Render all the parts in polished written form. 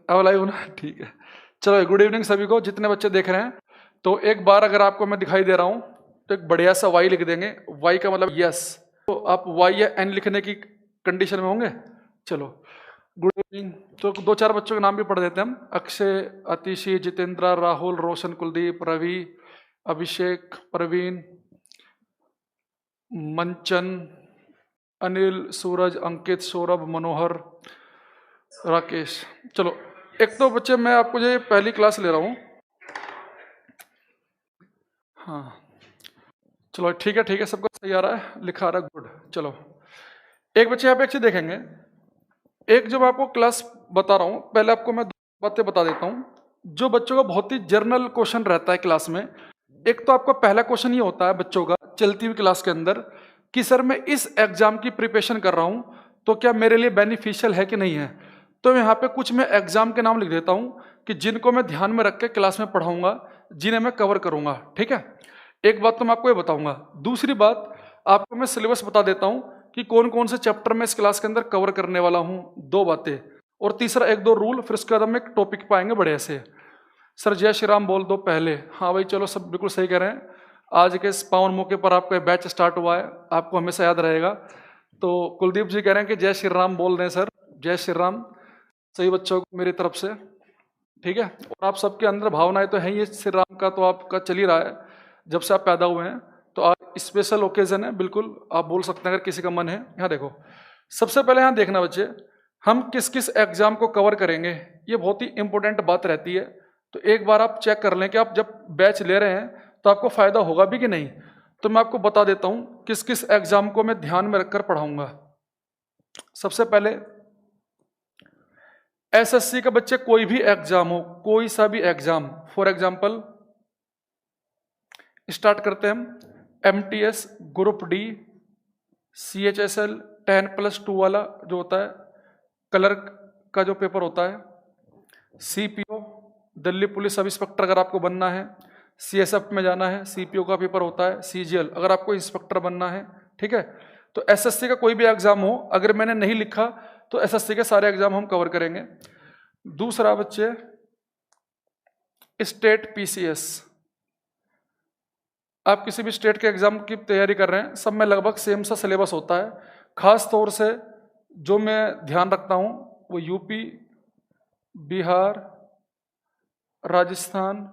अब लाइव ना, ठीक है। चलो गुड इवनिंग सभी को, जितने बच्चे देख रहे हैं। तो एक बार अगर आपको मैं दिखाई दे रहा हूं तो एक बढ़िया सा वाई लिख देंगे। वाई का मतलब यस। तो आप वाई या एन लिखने की कंडीशन में होंगे। चलो गुड इवनिंग। तो दो चार बच्चों के नाम भी पढ़ देते हैं हम। अक्षय, अतिशी, जितेंद्र, राहुल, रोशन, कुलदीप, रवि, अभिषेक, प्रवीण, मंचन, अनिल, सूरज, अंकित, सौरभ, मनोहर, राकेश। चलो एक तो बच्चे मैं आपको जो पहली क्लास ले रहा हूँ। हाँ चलो ठीक है, सबका सही आ रहा है, लिखा आ रहा है, गुड। चलो एक बच्चे यहाँ पे एक चीज देखेंगे। एक जो मैं आपको क्लास बता रहा हूँ, पहले आपको मैं दो बातें बता देता हूँ। जो बच्चों का बहुत ही जर्नल क्वेश्चन रहता है क्लास में, एक तो आपका पहला क्वेश्चन ये होता है बच्चों का चलती हुई क्लास के अंदर कि सर मैं इस एग्जाम की प्रिपरेशन कर रहा हूँ तो क्या मेरे लिए बेनिफिशियल है कि नहीं है। तो यहाँ पे कुछ मैं एग्जाम के नाम लिख देता हूँ कि जिनको मैं ध्यान में रख के क्लास में पढ़ाऊंगा, जिन्हें मैं कवर करूंगा। ठीक है, एक बात तो मैं आपको ये बताऊंगा। दूसरी बात, आपको मैं सिलेबस बता देता हूँ कि कौन कौन से चैप्टर में इस क्लास के अंदर कवर करने वाला हूँ, दो बातें। और तीसरा एक दो रूल, फिर उसके बाद हम एक टॉपिक पाएंगे बढ़िया से। सर जय श्री राम बोल दो पहले। हाँ भाई चलो, सब बिल्कुल सही कह रहे हैं। आज के इस पावन मौके पर आपका बैच स्टार्ट हुआ है, आपको हमेशा याद रहेगा। तो कुलदीप जी कह रहे हैं कि जय श्री राम बोल रहे हैं सर, जय श्री राम सभी बच्चों को मेरी तरफ से। ठीक है, और आप सबके अंदर भावनाएं तो है ही, श्री राम का तो आपका चल ही रहा है जब से आप पैदा हुए हैं। तो आज स्पेशल ओकेजन है, बिल्कुल आप बोल सकते हैं अगर किसी का मन है। यहाँ देखो, सबसे पहले यहाँ देखना बच्चे, हम किस किस एग्जाम को कवर करेंगे, ये बहुत ही इंपॉर्टेंट बात रहती है। तो एक बार आप चेक कर लें कि आप जब बैच ले रहे हैं तो आपको फायदा होगा भी कि नहीं। तो मैं आपको बता देता हूँ किस किस एग्जाम को मैं ध्यान में रखकर पढ़ाऊंगा। सबसे पहले एसएससी का बच्चे कोई भी एग्जाम हो, कोई सा भी एग्जाम, फॉर एग्जाम्पल स्टार्ट करते हैं हम। एमटीएस, ग्रुप डी, सीएचएसएल 10+2 वाला जो होता है, क्लर्क का जो पेपर होता है, CPO Delhi police sub inspector अगर आपको बनना है, सीएसएफ में जाना है, सीपीओ का पेपर होता है, सीजीएल अगर आपको इंस्पेक्टर बनना है। ठीक है, तो एसएससी का कोई भी एग्जाम हो, अगर मैंने नहीं लिखा तो एसएससी के सारे एग्जाम हम कवर करेंगे। दूसरा बच्चे, स्टेट पीसीएस, आप किसी भी स्टेट के एग्जाम की तैयारी कर रहे हैं, सब में लगभग सेम सा सिलेबस होता है। खास तौर से जो मैं ध्यान रखता हूं वो यूपी, बिहार, राजस्थान,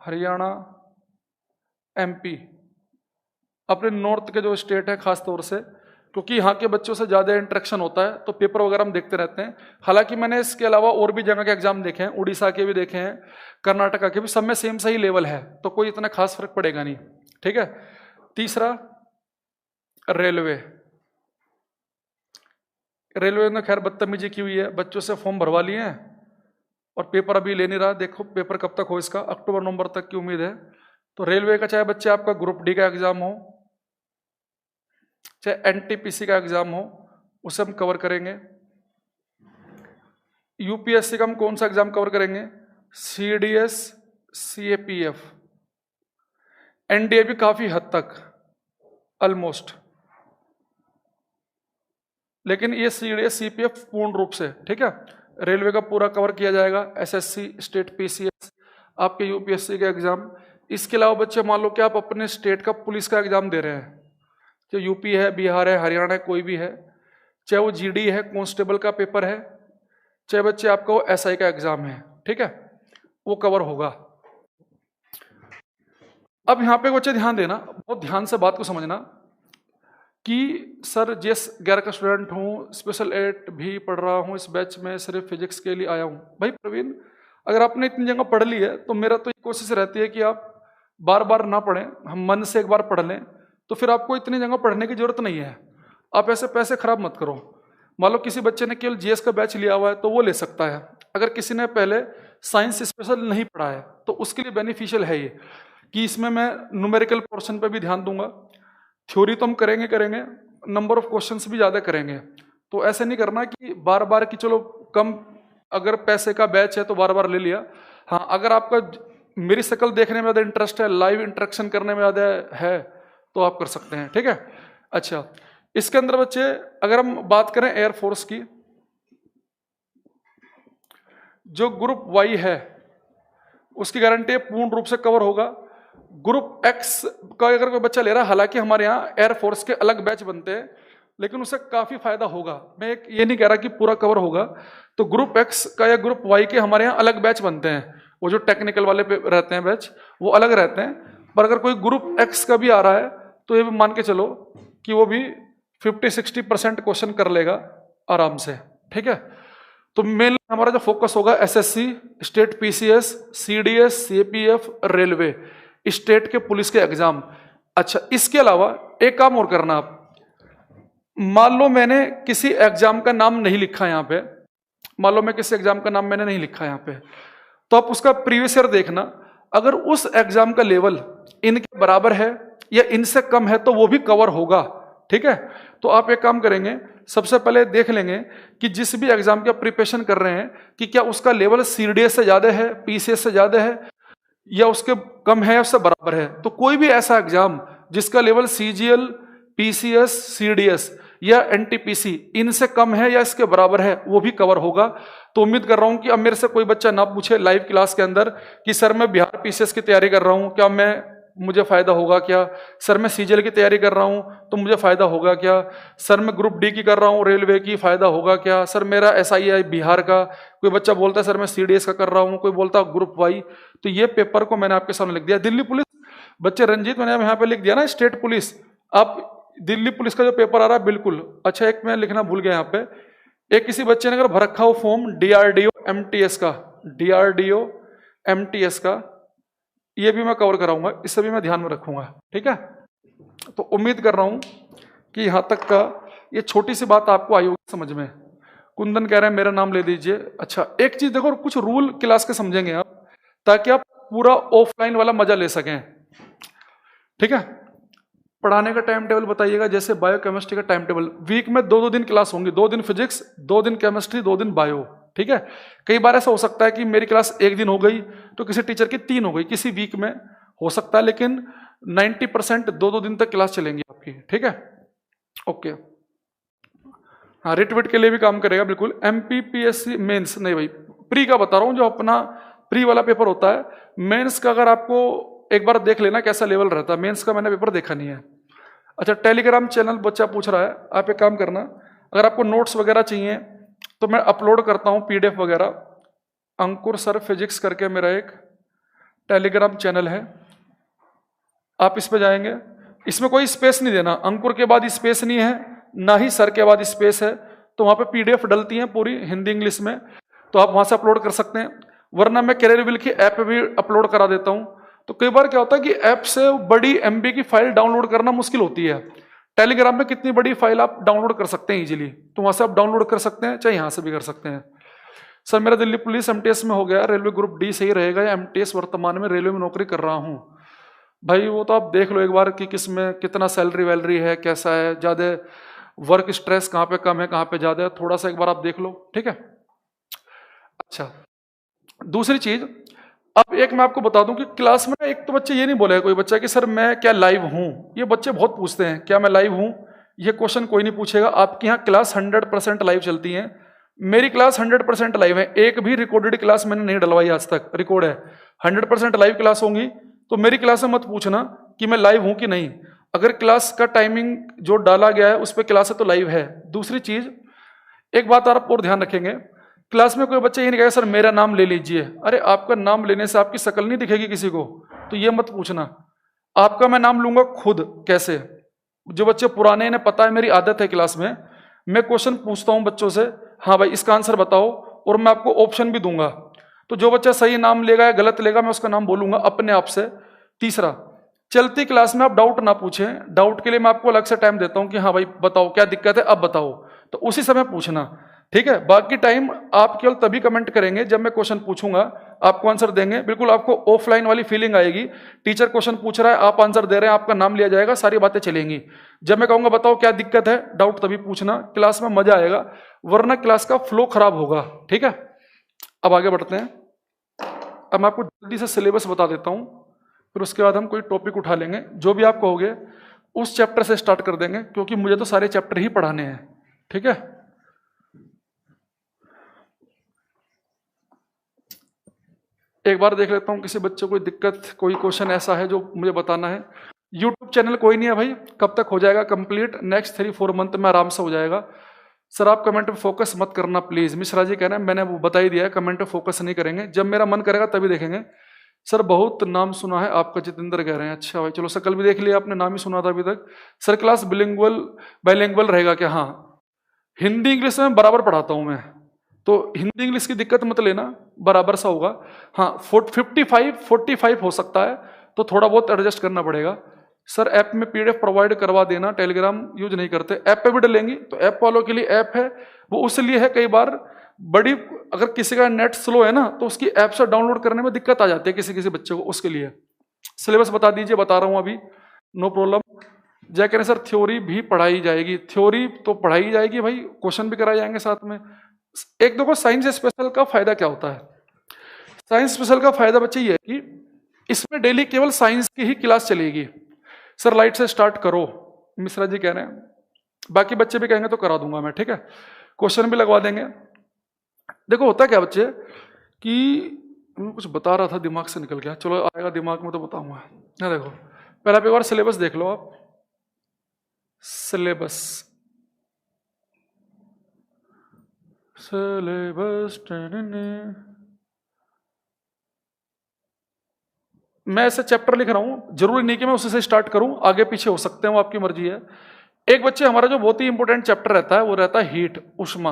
हरियाणा, एमपी, अपने नॉर्थ के जो स्टेट है खास तौर से, क्योंकि यहाँ के बच्चों से ज़्यादा इंटरेक्शन होता है तो पेपर वगैरह हम देखते रहते हैं। हालांकि मैंने इसके अलावा और भी जगह के एग्जाम देखे हैं, उड़ीसा के भी देखे हैं, कर्नाटका के भी, सब में सेम सही लेवल है, तो कोई इतना खास फर्क पड़ेगा नहीं। ठीक है, तीसरा रेलवे। रेलवे ने खैर बदतमीजी की हुई है, बच्चों से फॉर्म भरवा लिए हैं और पेपर अभी ले नहीं रहा। देखो पेपर कब तक हो इसका, अक्टूबर नवंबर तक की उम्मीद है। तो रेलवे का चाहे बच्चे आपका ग्रुप डी का एग्जाम हो, चाहे एनटीपीसी का एग्जाम हो, उसे हम कवर करेंगे। यूपीएससी का हम कौन सा एग्जाम कवर करेंगे, सीडीएस, सीएपीएफ, एनडीए भी काफी हद तक ऑलमोस्ट, लेकिन ये सीडीएस सीपीएफ पूर्ण रूप से। ठीक है, रेलवे का पूरा कवर किया जाएगा, एसएससी, स्टेट पीसीएस, आपके यूपीएससी के एग्जाम। इसके अलावा बच्चे मान लो कि आप अपने स्टेट का पुलिस का एग्जाम दे रहे हैं, जो यूपी है, बिहार है, हरियाणा है, कोई भी है, चाहे वो जीडी है, कांस्टेबल का पेपर है, चाहे बच्चे आपका वो एसआई का एग्जाम है। ठीक है, वो कवर होगा। अब यहाँ पे बच्चे ध्यान देना, बहुत ध्यान से बात को समझना कि सर जिस 11 का स्टूडेंट हूँ, स्पेशल 8 भी पढ़ रहा हूँ, इस बैच में सिर्फ फिजिक्स के लिए आया हूँ। भाई प्रवीण, अगर आपने इतनी जगह पढ़ ली है तो मेरा तो ये कोशिश रहती है कि आप बार बार ना पढ़ें, हम मन से एक बार पढ़ लें, तो फिर आपको इतनी जगह पढ़ने की जरूरत नहीं है। आप ऐसे पैसे खराब मत करो। मान लो किसी बच्चे ने केवल जीएस का बैच लिया हुआ है तो वो ले सकता है। अगर किसी ने पहले साइंस स्पेशल नहीं पढ़ा है तो उसके लिए बेनिफिशियल है ये कि इसमें मैं न्यूमेरिकल पोर्शन पे भी ध्यान दूंगा। थ्योरी तो हम करेंगे, नंबर ऑफ क्वेश्चंस भी ज़्यादा करेंगे। तो ऐसे नहीं करना कि बार बार कि चलो कम, अगर पैसे का बैच है तो बार बार ले लिया। हाँ, अगर आपका मेरी शक्ल देखने में ज़्यादा इंटरेस्ट है, लाइव इंटरेक्शन करने में ज़्यादा है, तो आप कर सकते हैं। ठीक है, अच्छा, इसके अंदर बच्चे अगर हम बात करें एयरफोर्स की, जो ग्रुप वाई है उसकी गारंटी है पूर्ण रूप से कवर होगा। ग्रुप एक्स का अगर कोई बच्चा ले रहा है, हालांकि हमारे यहाँ एयरफोर्स के अलग बैच बनते हैं, लेकिन उससे काफी फायदा होगा। मैं ये नहीं कह रहा कि पूरा कवर होगा। तो ग्रुप एक्स का या ग्रुप वाई के हमारे यहाँ अलग बैच बनते हैं, वो जो टेक्निकल वाले पे रहते हैं बैच वो अलग रहते हैं। पर अगर कोई ग्रुप एक्स का भी आ रहा है तो ये भी मान के चलो कि वो भी 50-60% क्वेश्चन कर लेगा आराम से, ठीक है। तो मेन हमारा जो फोकस होगा SSC, state PCS, CDS, CPF, railway, state के पुलिस के एग्जाम। अच्छा, इसके अलावा एक काम और करना आप, मान लो मैंने किसी एग्जाम का नाम नहीं लिखा यहाँ पे, मान लो मैं किसी एग्जाम का नाम मैंने नहीं लिखा यहाँ पे, तो आप उसका प्रीवियस ईयर देखना। अगर उस एग्जाम का लेवल इनके बराबर है या इनसे कम है तो वो भी कवर होगा, ठीक है। तो आप एक काम करेंगे, सबसे पहले देख लेंगे कि जिस भी एग्जाम का प्रिपरेशन कर रहे हैं कि क्या उसका लेवल सीडीएस से ज्यादा है, पीसीएस से ज्यादा है, या उसके कम है या उससे बराबर है। तो कोई भी ऐसा एग्जाम जिसका लेवल सीजीएल, पीसीएस, सीडीएस या एनटीपीसी इनसे कम है या इसके बराबर है वो भी कवर होगा। तो उम्मीद कर रहा हूं कि अब मेरे से कोई बच्चा ना पूछे लाइव क्लास के अंदर कि सर मैं बिहार पीसीएस की तैयारी कर रहा हूं, क्या मुझे फायदा होगा क्या? सर मैं सीजीएल की तैयारी कर रहा हूं तो मुझे फायदा होगा क्या? सर मैं ग्रुप डी की कर रहा हूं, रेलवे की, फायदा होगा क्या? सर मेरा एसआईआई बिहार का, कोई बच्चा बोलता है सर मैं सीडीएस का कर रहा हूं, कोई बोलता है ग्रुप वाई। तो ये पेपर को मैंने आपके सामने लिख दिया। दिल्ली पुलिस, बच्चे रंजीत मैंने यहाँ पे लिख दिया ना स्टेट पुलिस, आप दिल्ली पुलिस का जो पेपर आ रहा है बिल्कुल। अच्छा, एक मैं लिखना भूल गया यहाँ पे, एक किसी बच्चे ने अगर भर रखा हो फॉर्म डीआरडीओ एमटीएस का, डीआरडीओ एमटीएस का, ये भी मैं कवर कराऊंगा, इससे भी मैं ध्यान में रखूंगा, ठीक है। तो उम्मीद कर रहा हूं कि यहां तक का ये छोटी सी बात आपको आई होगी समझ में। कुंदन कह रहे हैं मेरा नाम ले दीजिए। अच्छा, एक चीज देखो, कुछ रूल क्लास के समझेंगे आप ताकि आप पूरा ऑफलाइन वाला मजा ले सकें, ठीक है। पढ़ाने का टाइम टेबल बताइएगा, जैसे बायोकेमिस्ट्री का टाइम टेबल, वीक में 2-2 दिन क्लास होंगी, 2 दिन फिजिक्स, 2 दिन केमिस्ट्री, 2 दिन बायो, ठीक है। कई बार ऐसा हो सकता है कि मेरी क्लास एक दिन हो गई तो किसी टीचर की 3 हो गई, किसी वीक में हो सकता है, लेकिन 90% 2-2 दिन तक क्लास चलेंगी आपकी, ठीक है। ओके, हाँ, रिट विट के लिए भी काम करेगा बिल्कुल। एमपीपीएससी मेंस नहीं भाई, प्री का बता रहा हूँ, जो अपना प्री वाला पेपर होता है। मेंस का अगर आपको एक बार देख लेना कैसा लेवल रहता है, मेंस का मैंने पेपर देखा नहीं है। अच्छा, टेलीग्राम चैनल बच्चा पूछ रहा है, आप एक काम करना, अगर आपको नोट्स वगैरह चाहिए तो मैं अपलोड करता हूँ पीडीएफ वगैरह। अंकुर सर फिजिक्स करके मेरा एक टेलीग्राम चैनल है, आप इस पे जाएंगे, इसमें कोई स्पेस नहीं देना, अंकुर के बाद स्पेस नहीं है, ना ही सर के बाद स्पेस है, तो वहाँ पे पीडीएफ डलती है पूरी हिंदी इंग्लिश में, तो आप वहाँ से अपलोड कर सकते हैं। वरना मैं कैरियरविल की ऐप पे भी अपलोड करा देता हूँ। तो कई बार क्या होता है कि ऐप से बड़ी एमबी की फाइल डाउनलोड करना मुश्किल होती है। टेलीग्राम में कितनी बड़ी फाइल आप डाउनलोड कर सकते हैं इजीली, तो वहां से आप डाउनलोड कर सकते हैं, चाहे यहाँ से भी कर सकते हैं। सर मेरा दिल्ली पुलिस एमटीएस में हो गया, रेलवे ग्रुप डी सही रहेगा या एमटीएस? वर्तमान में रेलवे में नौकरी कर रहा हूँ। भाई वो तो आप देख लो एक बार कि किस में कितना सैलरी वैलरी है, कैसा है, ज्यादा वर्क स्ट्रेस कहाँ पे कम है, कहाँ पे ज्यादा है, थोड़ा सा एक बार आप देख लो, ठीक है। अच्छा, दूसरी चीज, अब एक मैं आपको बता दूं कि क्लास में एक तो बच्चे ये नहीं बोलेगा कोई बच्चा कि सर मैं क्या लाइव हूं। ये बच्चे बहुत पूछते हैं क्या मैं लाइव हूं, ये क्वेश्चन कोई नहीं पूछेगा। आपके यहाँ क्लास 100% लाइव चलती है, मेरी क्लास 100% लाइव है, एक भी रिकॉर्डेड क्लास मैंने नहीं डलवाई आज तक, रिकॉर्ड है। 100% लाइव क्लास होंगी, तो मेरी क्लास में मत पूछना कि मैं लाइव हूं कि नहीं। अगर क्लास का टाइमिंग जो डाला गया है उस पर क्लास है तो लाइव है। दूसरी चीज, एक बात आप और ध्यान रखेंगे, क्लास में कोई बच्चा ये नहीं कहेगा सर मेरा नाम ले लीजिए। अरे आपका नाम लेने से आपकी शक्ल नहीं दिखेगी किसी को, तो ये मत पूछना। आपका मैं नाम लूंगा खुद, कैसे? जो बच्चे पुराने, इन्हें पता है मेरी आदत है क्लास में, मैं क्वेश्चन पूछता हूं बच्चों से, हाँ भाई इसका आंसर बताओ, और मैं आपको ऑप्शन भी दूंगा। तो जो बच्चा सही नाम लेगा या गलत लेगा मैं उसका नाम बोलूंगा अपने आप से। तीसरा, चलती क्लास में आप डाउट ना पूछें, डाउट के लिए मैं आपको अलग से टाइम देता हूं कि हाँ भाई बताओ क्या दिक्कत है, अब बताओ, तो उसी समय पूछना, ठीक है। बाकी टाइम आप केवल तभी कमेंट करेंगे जब मैं क्वेश्चन पूछूंगा, आपको आंसर देंगे, बिल्कुल आपको ऑफलाइन वाली फीलिंग आएगी। टीचर क्वेश्चन पूछ रहा है, आप आंसर दे रहे हैं, आपका नाम लिया जाएगा, सारी बातें चलेंगी। जब मैं कहूंगा बताओ क्या दिक्कत है, डाउट तभी पूछना, क्लास में मजा आएगा, वरना क्लास का फ्लो खराब होगा, ठीक है। अब आगे बढ़ते हैं। अब मैं आपको जल्दी से सिलेबस बता देता हूं, फिर उसके बाद हम कोई टॉपिक उठा लेंगे, जो भी आप कहोगे उस चैप्टर से स्टार्ट कर देंगे, क्योंकि मुझे तो सारे चैप्टर ही पढ़ाने हैं, ठीक है। एक बार देख लेता हूँ किसी बच्चे को कोई दिक्कत, कोई क्वेश्चन ऐसा है जो मुझे बताना है। यूट्यूब चैनल कोई नहीं है भाई, कब तक हो जाएगा कंप्लीट? नेक्स्ट 3-4 मंथ में आराम से हो जाएगा। सर आप कमेंट पे फोकस मत करना प्लीज, मिश्रा जी कह रहे हैं, मैंने वो बता ही दिया है, कमेंट पे फोकस नहीं करेंगे, जब मेरा मन करेगा तभी देखेंगे। सर बहुत नाम सुना है आपका, जितेंद्र कह रहे हैं। अच्छा भाई चलो सर, कल भी देख लिया आपने, नाम ही सुना था अभी तक। सर क्लास बिलिंगुअल बाइलिंगुअल रहेगा क्या? हाँ, हिंदी इंग्लिश में बराबर पढ़ाता हूँ मैं, तो हिंदी इंग्लिश की दिक्कत मत लेना, बराबर सा होगा। हाँ 45 हो सकता है, तो थोड़ा बहुत एडजस्ट करना पड़ेगा। सर ऐप में पीडीएफ प्रोवाइड करवा देना, टेलीग्राम यूज नहीं करते, ऐप पे भी डलेंगी, तो ऐप वालों के लिए ऐप है, वो उसलिए है कई बार बड़ी, अगर किसी का नेट स्लो है ना तो उसकी ऐप से डाउनलोड करने में दिक्कत आ जाती है किसी किसी बच्चे को, उसके लिए सिलेबस बता दीजिए, बता रहा हूँ अभी, नो प्रॉब्लम। जय कह रहे सर थ्योरी भी पढ़ाई जाएगी, थ्योरी तो पढ़ाई जाएगी भाई, क्वेश्चन भी कराए जाएंगे साथ में। एक देखो साइंस स्पेशल का फायदा क्या होता है, साइंस स्पेशल का फायदा बच्चे ये है कि इसमें डेली केवल साइंस की ही क्लास चलेगी। सर लाइट से स्टार्ट करो, मिश्रा जी कह रहे हैं, बाकी बच्चे भी कहेंगे तो करा दूंगा मैं, ठीक है, क्वेश्चन भी लगवा देंगे। देखो होता क्या बच्चे कि मैं कुछ बता रहा था दिमाग से निकल गया, चलो आएगा दिमाग में तो बताऊंगा ना। देखो पहला एक बार सिलेबस देख लो आप, सिलेबस मैं ऐसे चैप्टर लिख रहा हूं, जरूरी नहीं कि मैं उसी से स्टार्ट करूं, आगे पीछे हो सकते हैं, वो आपकी मर्जी है। एक बच्चे हमारा जो बहुत ही इंपॉर्टेंट चैप्टर रहता है वो रहता है हीट, उष्मा,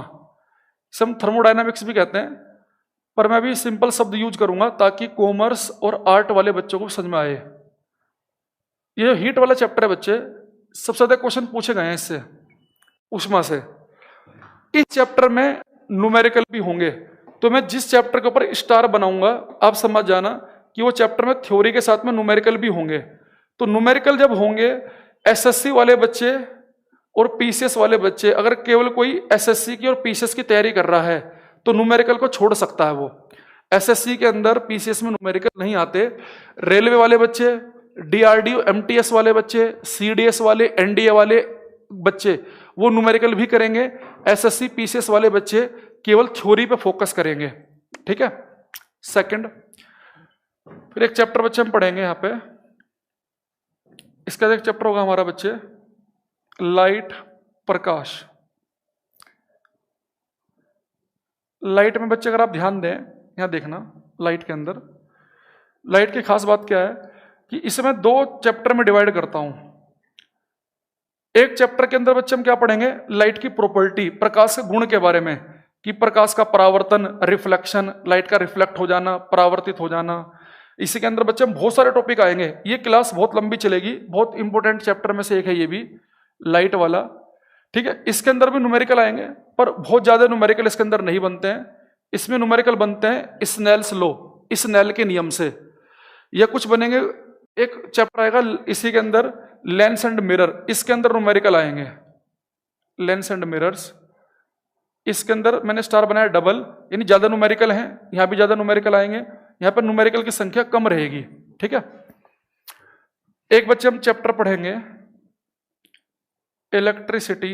हम थर्मोडायनामिक्स भी कहते हैं, पर मैं भी सिंपल शब्द यूज करूंगा ताकि कॉमर्स और आर्ट वाले बच्चों को समझ में आए। ये हीट वाला चैप्टर है बच्चे, सबसे ज्यादा क्वेश्चन पूछे गए हैं इससे, उष्मा से। इस चैप्टर में न्यूमेरिकल भी होंगे, तो मैं जिस चैप्टर के ऊपर स्टार बनाऊंगा आप समझ जाना कि वो चैप्टर में थ्योरी के साथ में न्यूमेरिकल भी होंगे। तो न्यूमेरिकल जब होंगे, एसएससी वाले बच्चे और पीसीएस वाले बच्चे, अगर केवल कोई एसएससी की और पीसीएस की तैयारी कर रहा है तो न्यूमेरिकल को छोड़ सकता है वो, एसएससी के अंदर पीसीएस में न्यूमेरिकल नहीं आते। रेलवे वाले बच्चे, डीआरडीओ एमटीएस वाले बच्चे, सीडीएस वाले, एनडीए वाले बच्चे वो न्यूमेरिकल भी करेंगे। एसएससी पीसीएस वाले बच्चे केवल थ्योरी पे फोकस करेंगे, ठीक है। सेकंड, फिर एक चैप्टर बच्चे हम पढ़ेंगे यहाँ पे, इसका एक चैप्टर होगा हमारा बच्चे लाइट, प्रकाश। लाइट में बच्चे अगर आप ध्यान दें, यहां देखना, लाइट के अंदर, लाइट की खास बात क्या है कि इसे मैं 2 चैप्टर में डिवाइड करता हूं। एक चैप्टर के अंदर बच्चे हम क्या पढ़ेंगे, लाइट की प्रॉपर्टी, प्रकाश के गुण के बारे में, कि प्रकाश का परावर्तन, रिफ्लेक्शन, लाइट का रिफ्लेक्ट हो जाना, परावर्तित हो जाना। इसी के अंदर बच्चे हम बहुत सारे टॉपिक आएंगे, ये क्लास बहुत लंबी चलेगी, बहुत इंपॉर्टेंट चैप्टर में से एक है ये भी, लाइट वाला, ठीक है। इसके अंदर भी न्यूमेरिकल आएंगे, पर बहुत ज्यादा न्यूमेरिकल इसके अंदर नहीं बनते हैं। इसमें न्यूमेरिकल बनते हैं स्नेल्स लॉ, स्नेल के नियम से, या कुछ बनेंगे। एक चैप्टर आएगा इसी के अंदर लेंस एंड मिरर, इसके अंदर न्यूमेरिकल आएंगे, लेंस एंड मिरर्स। इसके अंदर मैंने स्टार बनाया डबल, यानी ज्यादा न्यूमेरिकल है, यहां भी ज्यादा न्यूमेरिकल आएंगे, यहां पर न्यूमेरिकल की संख्या कम रहेगी, ठीक है। एक बच्चे हम चैप्टर पढ़ेंगे इलेक्ट्रिसिटी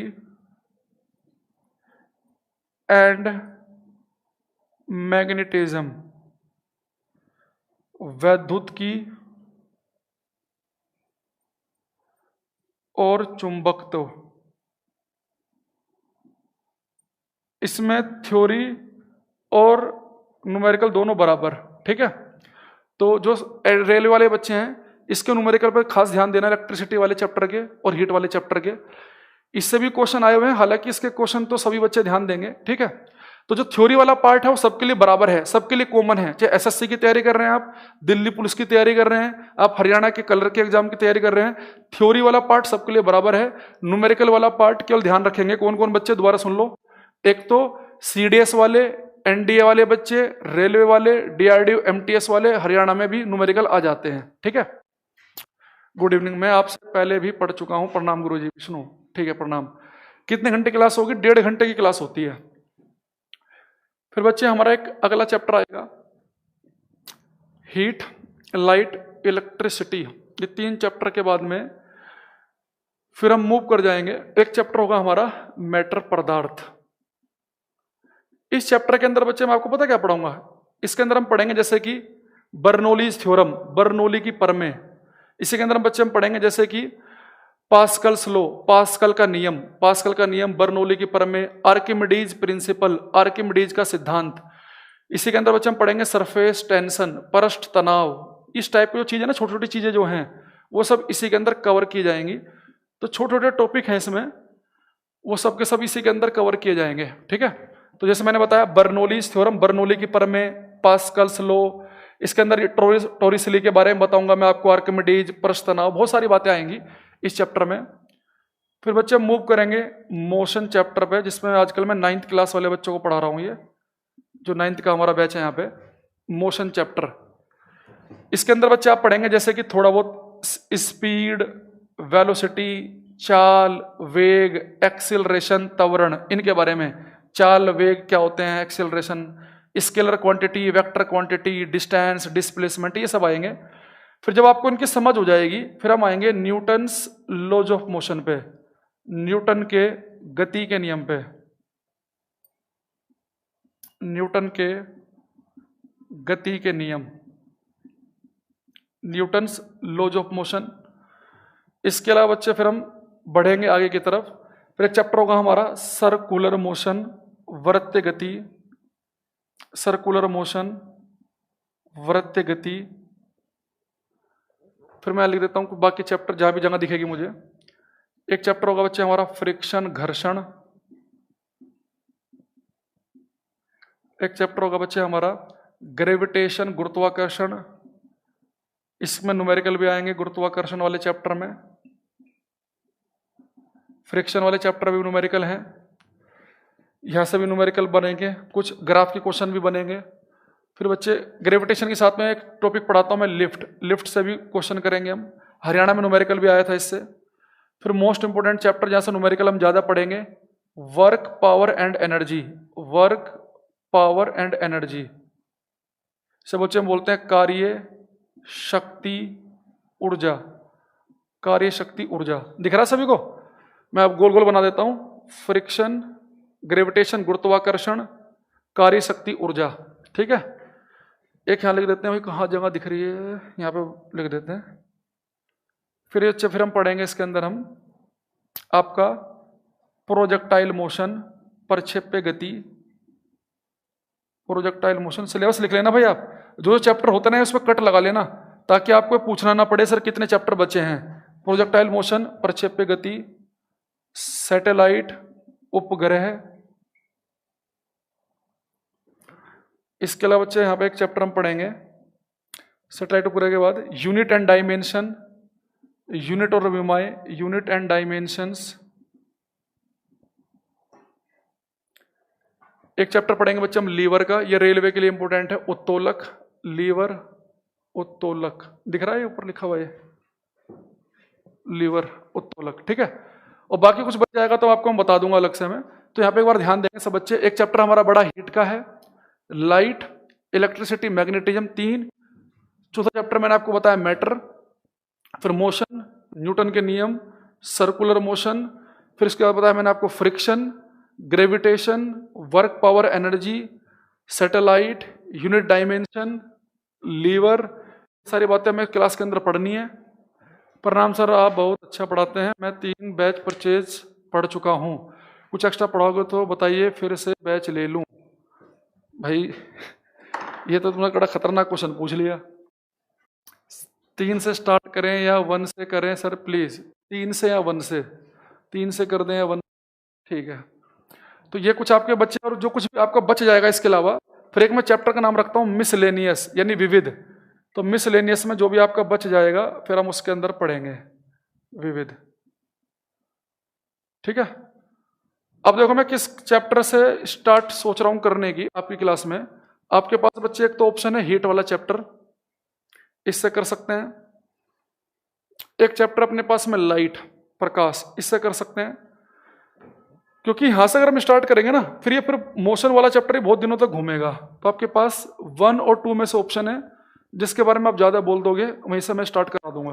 एंड मैग्नेटिज्म, वैद्युत की और चुंबकत्व। इसमें थ्योरी और न्यूमेरिकल दोनों बराबर, ठीक है। तो जो रेलवे वाले बच्चे हैं इसके न्यूमेरिकल पर खास ध्यान देना, इलेक्ट्रिसिटी वाले चैप्टर के और हीट वाले चैप्टर के, इससे भी क्वेश्चन आए हुए हैं, हालांकि इसके क्वेश्चन तो सभी बच्चे ध्यान देंगे, ठीक है। तो जो थ्योरी वाला पार्ट है वो सबके लिए बराबर है, सबके लिए कॉमन है, चाहे एसएससी की तैयारी कर रहे हैं आप, दिल्ली पुलिस की तैयारी कर रहे हैं आप, हरियाणा के कलर के एग्जाम की तैयारी कर रहे हैं, थ्योरी वाला पार्ट सबके लिए बराबर है। न्यूमेरिकल वाला पार्ट केवल ध्यान रखेंगे, कौन कौन बच्चे, दोबारा सुन लो, एक तो सीडीएस वाले, एनडीए वाले बच्चे, रेलवे वाले, डीआरडीओ एमटीएस वाले, हरियाणा में भी न्यूमेरिकल आ जाते हैं, ठीक है। गुड इवनिंग, मैं आपसे पहले भी पढ़ चुका हूं, प्रणाम गुरुजी, विष्णु, ठीक है, प्रणाम। कितने घंटे क्लास होगी? 1.5 घंटे की क्लास होती है। फिर बच्चे हमारा एक अगला चैप्टर आएगा हीट, लाइट, इलेक्ट्रिसिटी। ये 3 चैप्टर के बाद में फिर हम मूव कर जाएंगे, एक चैप्टर होगा हमारा मैटर, पदार्थ। इस चैप्टर के अंदर बच्चे मैं आपको पता क्या पढ़ाऊंगा, इसके अंदर हम पढ़ेंगे जैसे कि बर्नौलीज थ्योरम, बर्नौली की प्रमेय। इसी के अंदर हम बच्चे हम पढ़ेंगे जैसे कि पास्कल्स लॉ, पास्कल का नियम, पास्कल का नियम, बर्नौली की प्रमेय, आर्किमिडीज प्रिंसिपल, आर्किमिडीज का सिद्धांत। इसी के अंदर बच्चे हम पढ़ेंगे सरफेस टेंशन, पृष्ठ तनाव। इस टाइप की जो चीजें ना, छोटी छोटी चीजें जो हैं वो सब इसी के अंदर कवर की जाएंगी। तो छोटे छोटे टॉपिक हैं इसमें, वो सब के सब इसी के अंदर कवर किए जाएंगे। ठीक है, तो जैसे मैंने बताया बर्नौलीज थ्योरम, बर्नौली की प्रमेय, पास्कल्स लॉ, इसके अंदर टोरिसली के बारे में बताऊंगा मैं आपको, आर्किमिडीज, पृष्ठ तनाव, बहुत सारी बातें आएंगी इस चैप्टर में। फिर बच्चे मूव करेंगे मोशन चैप्टर पे, जिसमें आजकल मैं 9th क्लास वाले बच्चों को पढ़ा रहा हूँ। ये जो 9th का हमारा बैच है यहाँ पे, मोशन चैप्टर। इसके अंदर बच्चे आप पढ़ेंगे जैसे कि थोड़ा बहुत स्पीड, वेलोसिटी, चाल, वेग, एक्सिलरेशन, त्वरण, इनके बारे में। चाल, वेग क्या होते हैं, acceleration, scalar quantity, vector quantity, distance, displacement, ये सब आएंगे। फिर जब आपको इनकी समझ हो जाएगी, फिर हम आएंगे न्यूटन्स लॉज ऑफ मोशन पे, न्यूटन के गति के नियम पे, न्यूटन के गति के नियम, न्यूटन्स लॉज ऑफ मोशन। इसके अलावा बच्चे फिर हम बढ़ेंगे आगे की तरफ। फिर एक चैप्टर होगा हमारा सर्कुलर मोशन, वृत्त गति, सर्कुलर मोशन, वृत्त गति। फिर मैं लिख देता हूं बाकी चैप्टर जहां भी जगह दिखेगी मुझे। एक चैप्टर होगा बच्चे हमारा फ्रिक्शन, घर्षण। एक चैप्टर होगा बच्चे हमारा ग्रेविटेशन, गुरुत्वाकर्षण। इसमें न्यूमेरिकल भी आएंगे गुरुत्वाकर्षण वाले चैप्टर में। फ्रिक्शन वाले चैप्टर भी न्यूमेरिकल हैं, यहां से भी न्यूमेरिकल बनेंगे, कुछ ग्राफ के क्वेश्चन भी बनेंगे। फिर बच्चे ग्रेविटेशन के साथ में एक टॉपिक पढ़ाता हूं मैं, लिफ्ट, लिफ्ट से भी क्वेश्चन करेंगे हम, हरियाणा में न्यूमेरिकल भी आया था इससे। फिर मोस्ट इंपोर्टेंट चैप्टर जहां से न्यूमेरिकल हम ज्यादा पढ़ेंगे, work, power and energy, work, power and energy. इसे बच्चे हम बोलते हैं कार्य, शक्ति, ऊर्जा, कार्य, शक्ति, ऊर्जा। दिख रहा है सभी को? मैं अब गोल गोल बना देता हूं, फ्रिक्शन, ग्रेविटेशन, गुरुत्वाकर्षण, कार्य, शक्ति, ऊर्जा। ठीक है, एक यहां लिख देते हैं, कहां जगह दिख रही है, यहां पे लिख देते हैं। फिर हम पढ़ेंगे इसके अंदर हम आपका प्रोजेक्टाइल मोशन, प्रक्षेप्य गति, प्रोजेक्टाइल मोशन। सिलेबस लिख लेना भाई आप, जो चैप्टर होता है ना उसमें कट लगा लेना, ताकि आपको पूछना ना पड़े सर कितने चैप्टर बचे हैं। प्रोजेक्टाइल मोशन, प्रक्षेप्य गति, सैटेलाइट, उपग्रह। इसके अलावा बच्चे यहाँ पे एक चैप्टर हम पढ़ेंगे सैटेलाइट उपग्रह के बाद, यूनिट एंड डायमेंशन, यूनिट और विमाएं, यूनिट एंड डायमेंशंस। एक चैप्टर पढ़ेंगे बच्चे हम लीवर का, ये रेलवे के लिए इंपॉर्टेंट है, उत्तोलक, लीवर, उत्तोलक। दिख रहा है ऊपर लिखा हुआ है लीवर, उत्तोलक। ठीक है, और बाकी कुछ बच जाएगा तो आपको मैं बता दूंगा अलग से मैं। तो यहाँ पे एक बार ध्यान देंगे सब बच्चे। एक चैप्टर हमारा बड़ा हीट का है, लाइट, इलेक्ट्रिसिटी, मैग्नेटिज्म, 3। चौथा चैप्टर मैंने आपको बताया मैटर। फिर मोशन, न्यूटन के नियम, सर्कुलर मोशन। फिर इसके बाद बताया मैंने आपको friction, gravitation, work, power, energy, satellite, unit dimension, lever. सारी बातें हमें क्लास के अंदर पढ़नी है। प्रणाम सर, आप बहुत अच्छा पढ़ाते हैं, मैं 3 बैच परचेज पढ़ चुका हूँ, कुछ एक्स्ट्रा पढ़ाओगे तो बताइए, फिर से बैच ले लूँ। भाई ये तो तुमने बड़ा खतरनाक क्वेश्चन पूछ लिया। 3 से स्टार्ट करें या 1 से करें सर प्लीज? 3 से या 1 से? 3 से कर दें या 1? ठीक है, तो ये कुछ आपके बच्चे, और जो कुछ भी आपका बच जाएगा इसके अलावा, फिर एक मैं चैप्टर का नाम रखता हूँ मिसलेनियस, यानी विविध। तो मिसलेनियस में जो भी आपका बच जाएगा फिर हम उसके अंदर पढ़ेंगे विविध। ठीक है, अब देखो मैं किस चैप्टर से स्टार्ट सोच रहा हूं करने की आपकी क्लास में। आपके पास बच्चे एक तो ऑप्शन है हीट वाला चैप्टर, इससे कर सकते हैं। एक चैप्टर अपने पास में लाइट, प्रकाश, इससे कर सकते हैं। क्योंकि यहां से अगर हम स्टार्ट करेंगे ना, फिर मोशन वाला चैप्टर ही बहुत दिनों तक घूमेगा। तो आपके पास 1 और 2 में से ऑप्शन है, जिसके बारे में आप ज्यादा बोल दोगे वहीं से मैं स्टार्ट करा दूंगा।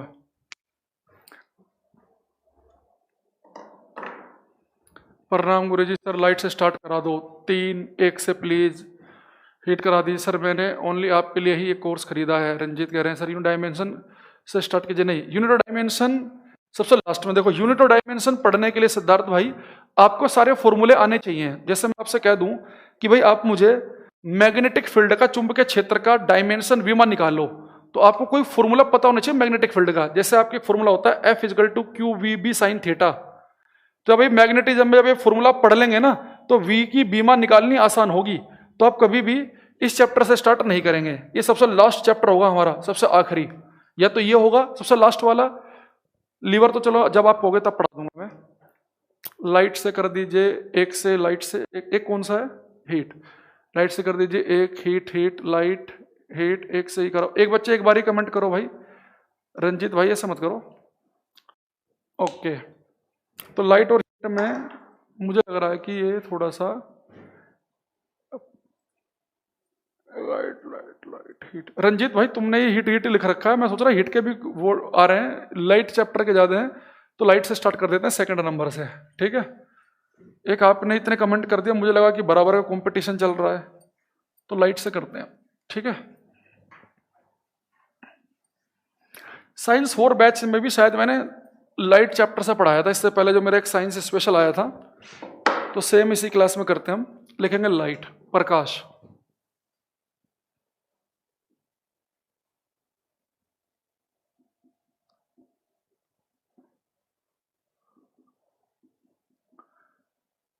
प्रणाम गुरुजी, सर लाइट से स्टार्ट करा दो, 3, 1 से प्लीज। हीट करा दी सर, मैंने ओनली आपके लिए ही ये कोर्स खरीदा है। रंजीत कह रहे हैं सर यूनिट डायमेंशन से स्टार्ट कीजिए। नहीं, यूनिट और डायमेंशन सबसे लास्ट में। देखो यूनिट और डायमेंशन पढ़ने के लिए सिद्धार्थ भाई आपको सारे फॉर्मूले आने चाहिए। जैसे मैं आपसे कह दूं कि भाई आप मुझे मैग्नेटिक फील्ड का, चुंबकीय क्षेत्र का डायमेंशन विमा निकालो, तो आपको कोई फॉर्मूला पता होना चाहिए मैग्नेटिक फील्ड का। जैसे आपके फॉर्मूला होता है F = QVB sin थीटा। तो भाई मैग्नेटिज्म में जब ये फॉर्मूला पढ़ लेंगे ना तो V की बीमा निकालनी आसान होगी। तो आप कभी भी इस चैप्टर से स्टार्ट नहीं करेंगे, ये सबसे लास्ट चैप्टर होगा हमारा, सबसे आखिरी, या तो ये होगा सबसे लास्ट वाला। लीवर तो चलो जब आप होगे तब पढ़ा दूंगा मैं। लाइट से कर दीजिए, एक से लाइट से एक कौन सा है, हीट। लाइट से कर दीजिए एक, हीट हीट लाइट हीट, एक से ही करो। एक बच्चे एक बारी कमेंट करो भाई, रंजीत भाई ऐसा मत करो। ओके, तो लाइट और हीट में मुझे लग रहा है कि ये थोड़ा सा light light light heat. Ranjeet भाई तुमने ये हीट हीट लिख रखा है, मैं सोच रहा हीट के भी वो आ रहे हैं, लाइट चैप्टर के ज्यादा हैं, तो लाइट से स्टार्ट कर देते हैं सेकंड नंबर से, ठीक है। एक आपने इतने कमेंट कर दिया, मुझे लगा कि बराबर का कंपटीशन चल रहा है, तो लाइट से करते हैं, ठीक है। साइंस 4 बैच में भी शायद मैंने लाइट चैप्टर से पढ़ाया था, इससे पहले जो मेरा एक साइंस स्पेशल आया था, तो सेम इसी क्लास में करते हैं हम। लिखेंगे लाइट, प्रकाश।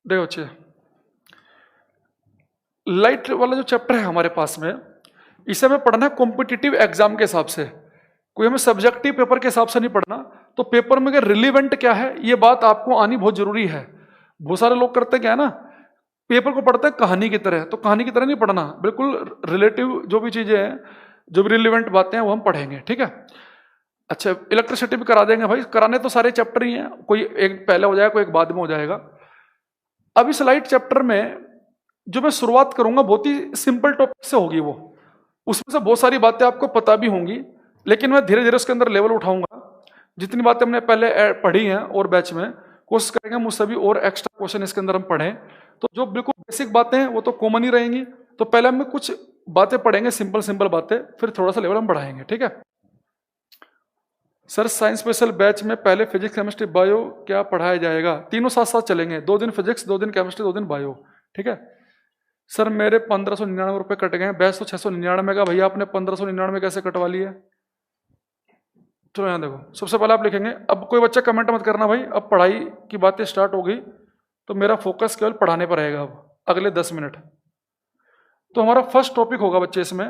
देखो अच्छे, लाइट वाला जो चैप्टर है हमारे पास में, इसे हमें पढ़ना है कॉम्पिटिटिव एग्जाम के हिसाब से, कोई हमें सब्जेक्टिव पेपर के हिसाब से नहीं पढ़ना। तो पेपर में रिलीवेंट क्या है ये बात आपको आनी बहुत जरूरी है। बहुत सारे लोग करते क्या है ना, पेपर को पढ़ते हैं कहानी की तरह, तो कहानी की तरह नहीं पढ़ना, बिल्कुल रिलेटिव जो भी चीजें हैं, जो भी रिलेवेंट बातें हैं वो हम पढ़ेंगे, ठीक है। अच्छा, इलेक्ट्रिसिटी भी करा देंगे भाई, कराने तो सारे चैप्टर ही हैं, कोई एक पहले हो जाएगा कोई एक बाद में हो जाएगा। अब इस लाइट चैप्टर में जो मैं शुरुआत करूंगा बहुत ही सिंपल टॉपिक से होगी, वो उसमें से बहुत सारी बातें आपको पता भी होंगी, लेकिन मैं धीरे धीरे उसके अंदर लेवल उठाऊंगा। जितनी बातें हमने पहले पढ़ी हैं और बैच में, कोशिश करेंगे मुझसे भी और एक्स्ट्रा क्वेश्चन इसके अंदर हम पढ़ें। तो जो बिल्कुल बेसिक बातें हैं वो तो कॉमन ही रहेंगी, तो पहले हम कुछ बातें पढ़ेंगे, सिंपल सिंपल बातें, फिर थोड़ा सा लेवल हम बढ़ाएंगे, ठीक है। सर साइंस स्पेशल बैच में पहले फिजिक्स केमिस्ट्री बायो क्या पढ़ाया जाएगा? तीनों साथ साथ चलेंगे, 2 दिन फिजिक्स 2 दिन केमिस्ट्री 2 दिन बायो, ठीक है। सर मेरे 1599 रुपये कट गए, बैच तो 699 का, भैया आपने 1599 कैसे कटवा लिया? चलो यहाँ देखो, सबसे पहले आप लिखेंगे, अब कोई बच्चा कमेंट मत करना भाई, अब पढ़ाई की बातें स्टार्ट हो गई तो मेरा फोकस केवल पढ़ाने पर रहेगा अब अगले 10 मिनट। तो हमारा फर्स्ट टॉपिक होगा बच्चे इसमें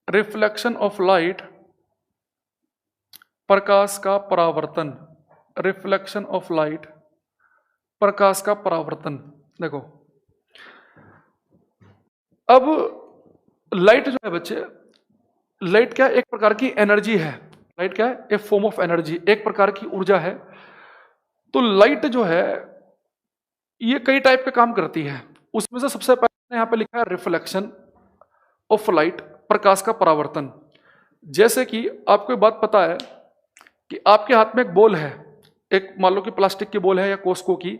रिफ्लेक्शन ऑफ लाइट, प्रकाश का परावर्तन। रिफ्लेक्शन ऑफ लाइट, प्रकाश का परावर्तन। देखो अब लाइट जो है बच्चे, लाइट क्या एक प्रकार की एनर्जी है, लाइट क्या है, ए फॉर्म ऑफ एनर्जी, एक प्रकार की ऊर्जा है। तो लाइट जो है ये कई टाइप के काम करती है, उसमें से सबसे पहले यहाँ पे लिखा है रिफ्लेक्शन ऑफ लाइट, प्रकाश का परावर्तन। जैसे कि आपको एक बात पता है कि आपके हाथ में एक बॉल है, एक मान लो कि प्लास्टिक की बॉल है या कोस्को की,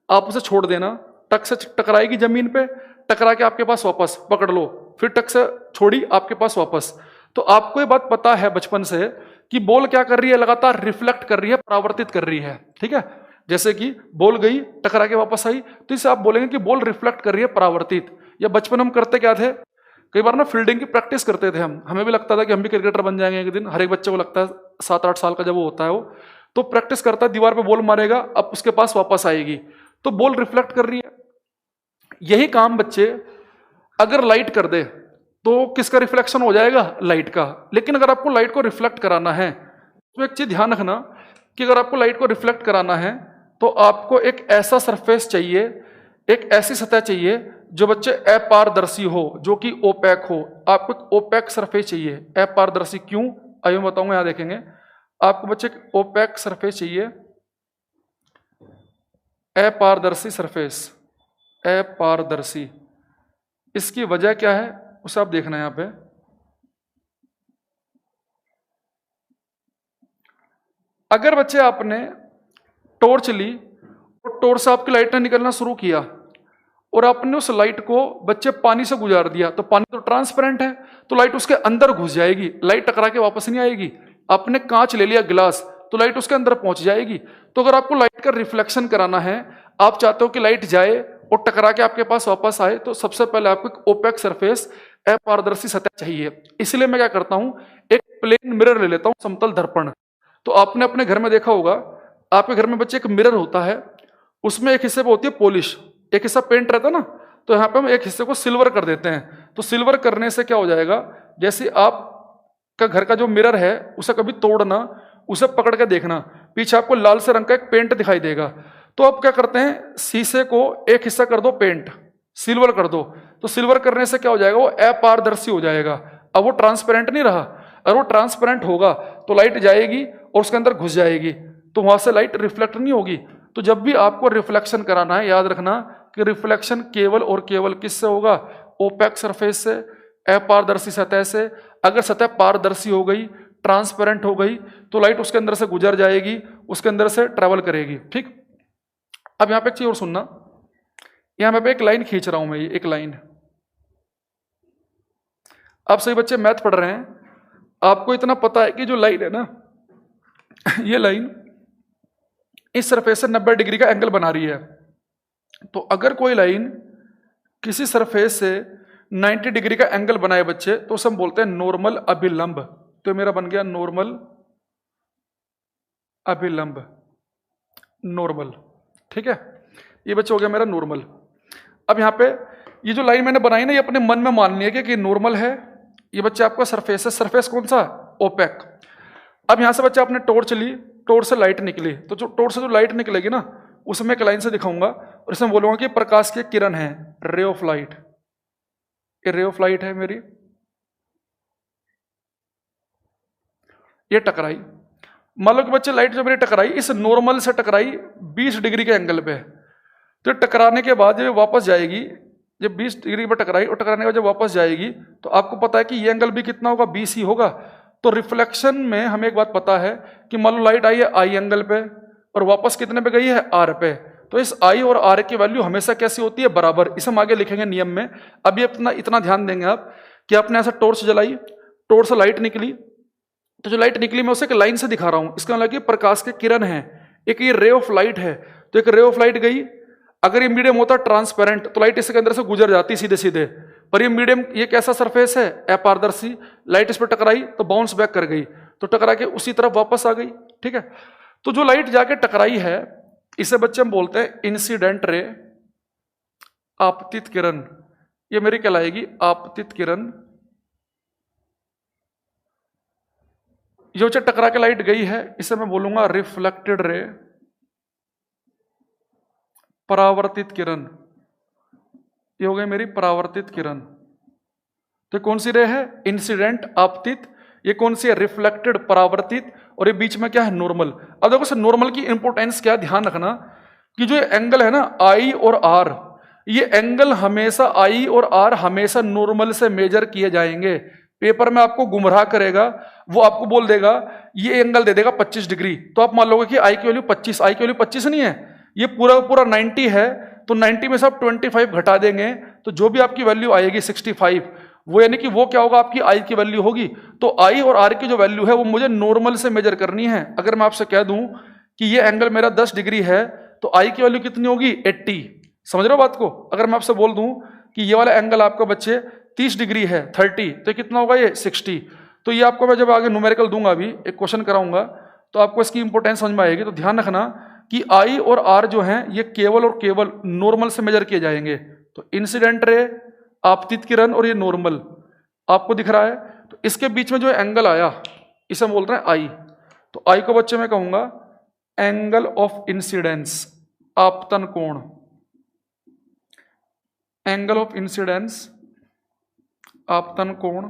आप उसे छोड़ देना, टक से टकराएगी जमीन पे, टकरा के आपके पास वापस पकड़ लो, फिर टक से छोड़ी आपके पास वापस। तो आपको ये बात पता है बचपन से कि बॉल क्या कर रही है, लगातार रिफ्लेक्ट कर रही है, परावर्तित कर रही है, ठीक है। जैसे कि बॉल गई टकरा के वापस आई, तो इसे आप बोलेंगे कि बॉल रिफ्लेक्ट कर रही है, परावर्तित। या बचपन हम करते क्या थे, कई बार ना फील्डिंग की प्रैक्टिस करते थे हम, हमें भी लगता था कि हम भी क्रिकेटर बन जाएंगे एक दिन, हर एक बच्चे को लगता है 7-8 साल का जब वो होता है, वो तो प्रैक्टिस करता है, दीवार पे बॉल मारेगा, अब उसके पास वापस आएगी, तो बॉल रिफ्लेक्ट कर रही है। यही काम बच्चे अगर लाइट कर दे तो किसका रिफ्लेक्शन हो जाएगा, लाइट का। लेकिन अगर आपको लाइट को रिफ्लेक्ट कराना है तो एक चीज ध्यान रखना कि अगर आपको लाइट को रिफ्लेक्ट कराना है तो आपको एक ऐसा सरफेस चाहिए, एक ऐसी सतह चाहिए जो बच्चे अपारदर्शी हो, जो कि ओपैक हो। आपको एक ओपैक सरफेस चाहिए। अपारदर्शी क्यों, आइए मैं बताऊंगा, यहां देखेंगे। आपको बच्चे ओपैक सरफेस चाहिए, अपारदर्शी सरफेस, अपारदर्शी। इसकी वजह क्या है उसे आप देखना यहां पे। अगर बच्चे आपने टॉर्च ली और टॉर्च से आपकी लाइट ने निकलना शुरू किया और आपने उस लाइट को बच्चे पानी से गुजार दिया, तो पानी तो ट्रांसपेरेंट है, तो लाइट उसके अंदर घुस जाएगी, लाइट टकरा के वापस नहीं आएगी। आपने कांच ले लिया, गिलास, तो लाइट उसके अंदर पहुंच जाएगी। तो अगर आपको लाइट का रिफ्लेक्शन कराना है, आप चाहते हो कि लाइट जाए और टकरा के आपके पास वापस आए, तो सबसे पहले आपको एक ओपेक सरफेस, अपारदर्शी सतह चाहिए। इसलिए मैं क्या करता हूं, एक प्लेन मिरर ले लेता हूं, समतल दर्पण। तो आपने अपने घर में देखा होगा, आपके घर में बच्चे एक मिरर होता है, उसमें एक हिस्से पे होती है पॉलिश, एक हिस्सा पेंट रहता है ना, तो यहाँ पे हम एक हिस्से को सिल्वर कर देते हैं। तो सिल्वर करने से क्या हो जाएगा, जैसे आप का घर का जो मिरर है उसे कभी तोड़ना, उसे पकड़ के देखना, पीछे आपको लाल से रंग का एक पेंट दिखाई देगा। तो आप क्या करते हैं, शीशे को एक हिस्सा कर दो पेंट, सिल्वर कर दो, तो सिल्वर करने से क्या हो जाएगा, वो अपारदर्शी हो जाएगा। अब वो ट्रांसपेरेंट नहीं रहा। अगर वो ट्रांसपेरेंट होगा तो लाइट जाएगी और उसके अंदर घुस जाएगी, तो वहां से लाइट रिफ्लेक्ट नहीं होगी। तो जब भी आपको रिफ्लेक्शन कराना है, याद रखना कि रिफ्लेक्शन केवल और केवल किससे होगा, ओपेक सरफेस से, अपारदर्शी सतह से। अगर सतह पारदर्शी हो गई, ट्रांसपेरेंट हो गई, तो लाइट उसके अंदर से गुजर जाएगी, उसके अंदर से ट्रेवल करेगी। ठीक, अब यहां पे एक चीज और सुनना, यहां पे एक लाइन खींच रहा हूं मैं, ये एक लाइन। आप सभी बच्चे मैथ पढ़ रहे हैं, आपको इतना पता है कि जो लाइन है ना, ये लाइन इस सरफेस से 90 डिग्री का एंगल बना रही है। तो अगर कोई लाइन किसी सरफेस से 90 डिग्री का एंगल बनाए बच्चे, तो उसे हम बोलते हैं नॉर्मल अभिलंब। तो मेरा बन गया नॉर्मल अभिलंब, नॉर्मल। ठीक है, ये बच्चे हो गया मेरा नॉर्मल। अब यहाँ पे ये जो लाइन मैंने बनाई ना, ये अपने मन में मान लिया कि नॉर्मल है, ये बच्चे आपका सरफेस है। सरफेस कौन सा, ओपेक। अब यहां से बच्चे आपने टॉर्च ली, टॉर्च से लाइट निकली, तो जो टॉर्च से जो लाइट निकलेगी ना, उसमें एक लाइन से दिखाऊंगा और इसमें बोलूंगा कि प्रकाश की किरण है, रे ऑफ लाइट। ये रे ऑफ लाइट है मेरी, ये टकराई। मान लो कि बच्चे लाइट जो मेरी टकराई, इस नॉर्मल से टकराई 20 डिग्री के एंगल पे, तो टकराने के बाद जब वापस जाएगी, जब 20 डिग्री पर टकराई और टकराने के बाद जब वापस जाएगी, तो आपको पता है कि ये एंगल भी कितना होगा, 20 ही होगा। तो रिफ्लेक्शन में हमें एक बात पता है कि मान लो लाइट आई है आई एंगल पे और वापस कितने पे गई है, आर पे, तो इस आई और आर की वैल्यू हमेशा कैसी होती है, बराबर। इसे हम आगे लिखेंगे नियम में। अभी अपना इतना ध्यान देंगे आप कि आपने ऐसा टॉर्च जलाई, टॉर्च से लाइट निकली, तो जो लाइट निकली मैं उसे एक लाइन से दिखा रहा हूं, इसका मतलब कि प्रकाश के किरण है, एक ये रे ऑफ लाइट है। तो एक रे ऑफ लाइट गई, अगर ये मीडियम होता ट्रांसपेरेंट तो लाइट इसके अंदर से गुजर जाती सीधे सीधे, पर ये मीडियम, ये कैसा सरफेस है, अपारदर्शी, लाइट इस पर टकराई तो बाउंस बैक कर गई, तो टकरा के उसी तरफ वापस आ गई। ठीक है, तो जो लाइट जाके टकराई है, इसे बच्चे हम बोलते हैं इंसिडेंट रे, आपतित किरण। ये मेरी कहलाएगी आपतित किरण। जो टकरा के लाइट गई है, इसे मैं बोलूंगा रिफ्लेक्टेड रे, परावर्तित किरण। ये हो गई मेरी परावर्तित किरण। तो कौन सी रे है, इंसिडेंट, आपतित। ये कौन सी है, रिफ्लेक्टेड, परावर्तित। और ये बीच में क्या है, नॉर्मल। अब देखो सर, नॉर्मल की इंपोर्टेंस क्या, ध्यान रखना कि जो एंगल है ना आई और आर, ये एंगल हमेशा आई और आर हमेशा नॉर्मल से मेजर किए जाएंगे। पेपर में आपको गुमराह करेगा, वो आपको बोल देगा, ये एंगल दे देगा 25 डिग्री, तो आप मान लोगे कि आई की वैल्यू 25, आई की वैल्यू 25 नहीं है, ये पूरा पूरा 90 है, तो 90 में से आप 25 घटा देंगे, तो जो भी आपकी वैल्यू आएगी 65, वो यानी कि वो क्या होगा, आपकी आई की वैल्यू होगी। तो आई और आर की जो वैल्यू है वो मुझे नॉर्मल से मेजर करनी है। अगर मैं आपसे कह दूं कि ये एंगल मेरा 10 डिग्री है, तो आई की वैल्यू कितनी होगी, 80। समझ रहे हो बात को। अगर मैं आपसे बोल दूं कि ये वाला एंगल आपका बच्चे 30 डिग्री है, 30, तो कितना होगा, ये 60। तो ये आपको मैं जब आगे न्यूमेरिकल दूंगा, अभी एक क्वेश्चन कराऊंगा, तो आपको इसकी इंपोर्टेंस समझ में आएगी। तो ध्यान रखना कि आई और आर जो हैं ये केवल और केवल नॉर्मल से मेजर किए जाएंगे। तो इंसिडेंट रे, आपतित किरण और ये नॉर्मल आपको दिख रहा है, तो इसके बीच में जो एंगल आया इसे हम बोलते हैं आई। तो आई को बच्चे मैं कहूंगा एंगल ऑफ इंसिडेंस, आपतन कोण। एंगल ऑफ इंसिडेंस, आपतन कोण।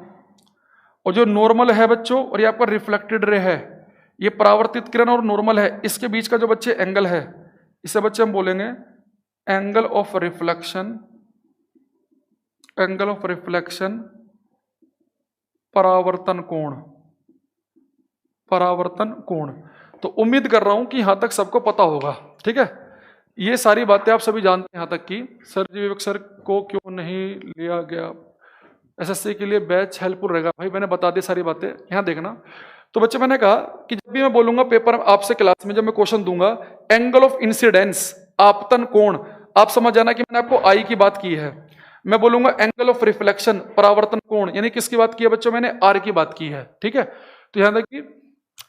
और जो नॉर्मल है बच्चों, और ये आपका रिफ्लेक्टेड रे है, ये परावर्तित किरण और नॉर्मल है, इसके बीच का जो बच्चे एंगल है, इसे बच्चे हम बोलेंगे angle of reflection, angle of reflection, परावर्तन कोण, परावर्तन कोण। तो उम्मीद कर रहा हूं कि यहां तक सबको पता होगा। ठीक है, ये सारी बातें आप सभी जानते हैं यहाँ तक कि सर जी विवेक सर को क्यों नहीं लिया गया एसएससी के लिए बैच हेल्पफुल रहेगा। भाई मैंने बता दी सारी बातें, यहाँ देखना। तो बच्चे मैंने कहा कि जब भी मैं बोलूंगा पेपर आपसे क्लास में, जब मैं क्वेश्चन दूंगा एंगल ऑफ इंसिडेंस आपतन कोण, आप समझ जाना कि मैंने आपको आई की बात की है। मैं बोलूंगा एंगल ऑफ रिफ्लेक्शन परावर्तन कोण, यानी किसकी बात की है बच्चों, मैंने आर की बात की है। ठीक है, तो यहाँ तक कि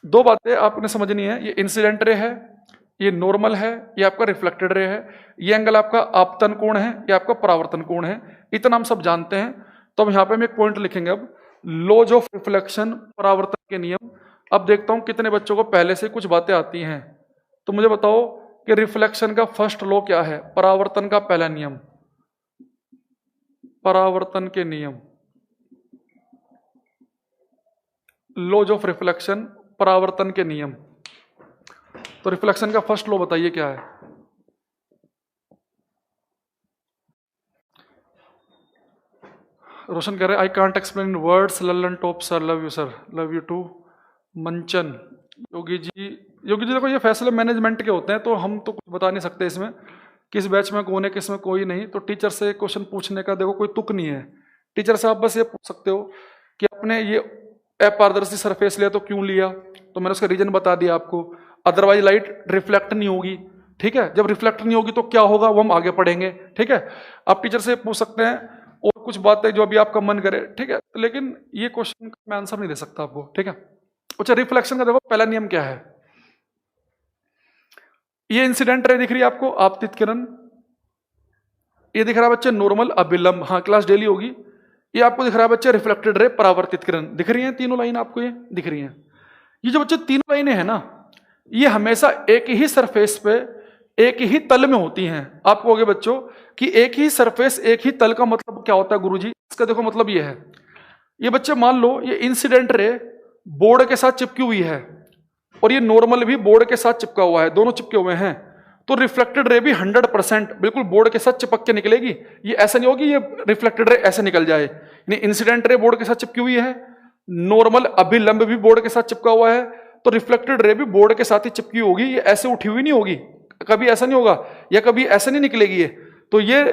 दो बातें आपने समझनी है, ये इंसिडेंट रे है, ये नॉर्मल है, ये आपका रिफ्लेक्टेड रे है, ये एंगल आपका आपतन कोण है, ये आपका परावर्तन कोण है। इतना हम सब जानते हैं। तो अब यहाँ पे हम एक पॉइंट लिखेंगे, अब लॉज ऑफ रिफ्लेक्शन परावर्तन के नियम। अब देखता हूं कितने बच्चों को पहले से कुछ बातें आती हैं, तो मुझे बताओ कि रिफ्लेक्शन का फर्स्ट लॉ क्या है, परावर्तन का पहला नियम, परावर्तन के नियम, लॉज ऑफ रिफ्लेक्शन परावर्तन के नियम। तो रिफ्लेक्शन का फर्स्ट लॉ बताइए क्या है। रोशन कह रहे I can't explain in words, Lallantop sir, love you sir, love you too. Manchan, Yogi जी देखो ये फैसले मैनेजमेंट के होते हैं, तो हम तो कुछ बता नहीं सकते इसमें किस बैच में कौन है किस में कोई नहीं। तो टीचर से क्वेश्चन पूछने का देखो कोई तुक नहीं है। टीचर से आप बस ये पूछ सकते हो कि आपने ये अपारदर्शी सरफेस लिया तो क्यों लिया, तो मैंने उसका रीजन बता दिया आपको। अदरवाइज लाइट रिफ्लेक्ट नहीं होगी। ठीक है, जब रिफ्लेक्ट नहीं होगी तो क्या होगा वो हम आगे पढ़ेंगे। ठीक है, आप टीचर से पूछ सकते हैं और कुछ बातें जो अभी आपका मन करे। ठीक है, लेकिन ये क्वेश्चन का मैं आंसर नहीं दे सकता आपको। ठीक है, अच्छा रिफ्लेक्शन का देखो पहला नियम क्या है। ये इंसिडेंट रे दिख रही है आपको, आपतित किरण, ये दिख रहा है बच्चे नॉर्मल अभिलंब, हाँ क्लास डेली होगी। ये आपको दिख रहा है बच्चे रिफ्लेक्टेड रे परावर्तित किरण, दिख रही है तीनों लाइन आपको, ये दिख रही है। ये जो बच्चे तीनों लाइनें हैं ना, ये हमेशा एक ही सरफेस पे एक ही तल में होती हैं। आप कहोगे बच्चों कि एक ही सरफेस एक ही तल का मतलब क्या होता है गुरुजी, इसका देखो मतलब ये है, ये बच्चे मान लो ये इंसिडेंट रे बोर्ड के साथ चिपकी हुई है और ये नॉर्मल भी बोर्ड के साथ चिपका हुआ है, दोनों चिपके हुए हैं, तो रिफ्लेक्टेड रे भी 100% बिल्कुल बोर्ड के साथ चिपक के निकलेगी। ये ऐसा नहीं होगी ये रिफ्लेक्टेड रे ऐसे निकल जाए, यानी इंसिडेंट रे बोर्ड के साथ चिपकी हुई है, नॉर्मल अभिलंब भी बोर्ड के साथ चिपका हुआ है, तो रिफ्लेक्टेड रे भी बोर्ड के साथ ही चिपकी होगी, ये ऐसे उठी हुई नहीं होगी, कभी ऐसा नहीं होगा, या कभी ऐसे नहीं निकलेगी ये। तो ये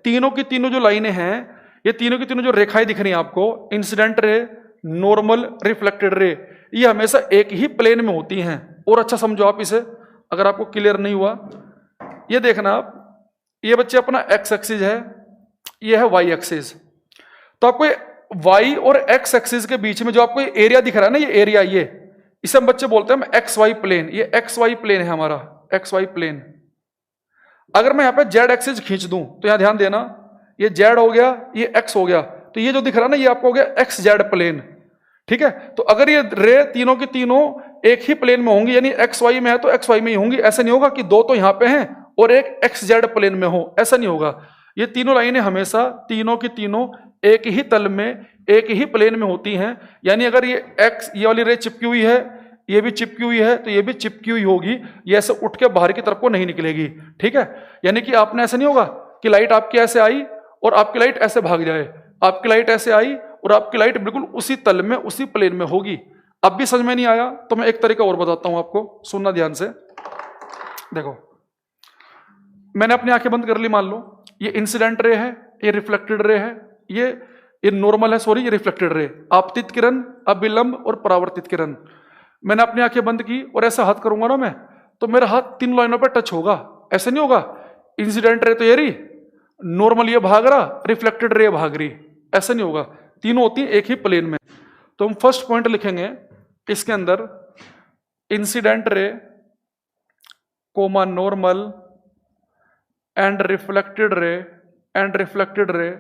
तीनों की तीनों जो लाइनें हैं, ये तीनों की तीनों जो रेखाएं दिख रही हैं आपको, incident ray, normal, reflected ray, ये हमेशा एक ही प्लेन में होती हैं। और अच्छा समझो आप इसे, अगर आपको क्लियर नहीं हुआ, ये देखना आप, ये बच्चे अपना एक्स एक्सिस है, ये है वाई एक्सिस, तो आपको वाई और एक्स एक्सिस के बीच में जो आपको एरिया दिख रहा है ना, ये एरिया, ये इसे हम बच्चे बोलते हैं एक्स वाई प्लेन, ये एक्स वाई प्लेन है हमारा, एक्स वाई प्लेन। अगर मैं यहाँ पे जेड एक्सिस खींच दूं तो यहाँ ध्यान देना, ये जेड हो गया, ये एक्स हो गया, तो ये जो दिख रहा है ना, ये आपको हो गया एक्स जेड प्लेन। ठीक है, तो अगर ये रे तीनों की तीनों एक ही प्लेन में होंगी, यानी एक्स वाई में है तो एक्स वाई में ही होंगी, ऐसा नहीं होगा कि दो तो यहाँ पे हैं और एक एक्स जेड प्लेन में हो, ऐसा नहीं होगा। ये तीनों लाइनें हमेशा तीनों की तीनों एक ही तल में एक ही प्लेन में होती हैं, यानी अगर ये एक्स, ये वाली रे चिपकी हुई है, ये भी चिपकी हुई है, तो ये भी चिपकी हुई होगी, ये ऐसे उठ के बाहर की तरफ को नहीं निकलेगी। ठीक है, यानी कि आपने ऐसा नहीं होगा कि लाइट आपकी ऐसे आई और आपकी लाइट ऐसे भाग जाए, आपकी लाइट ऐसे आई और आपकी लाइट बिल्कुल उसी तल में उसी प्लेन में होगी। अब भी समझ में नहीं आया तो मैं एक तरीका और बताता हूं आपको, सुनना ध्यान से। देखो मैंने अपनी आंखें बंद कर ली, मान लो ये इंसिडेंट रे है, ये रिफ्लेक्टेड रे है, ये नॉर्मल है, सॉरी ये रिफ्लेक्टेड रे, आपतित किरण, अभिलंब और परावर्तित किरण। मैंने अपनी आंखें बंद की और ऐसा हाथ करूंगा ना मैं, तो मेरा हाथ तीन लाइनों पर टच होगा, ऐसे नहीं होगा इंसिडेंट रे तो ये रही, नॉर्मल ये भाग रहा, रिफ्लेक्टेड रे भाग रही, ऐसा नहीं होगा, तीनों होती हैं एक ही प्लेन में। तो हम फर्स्ट पॉइंट लिखेंगे इसके अंदर, incident ray comma normal and reflected ray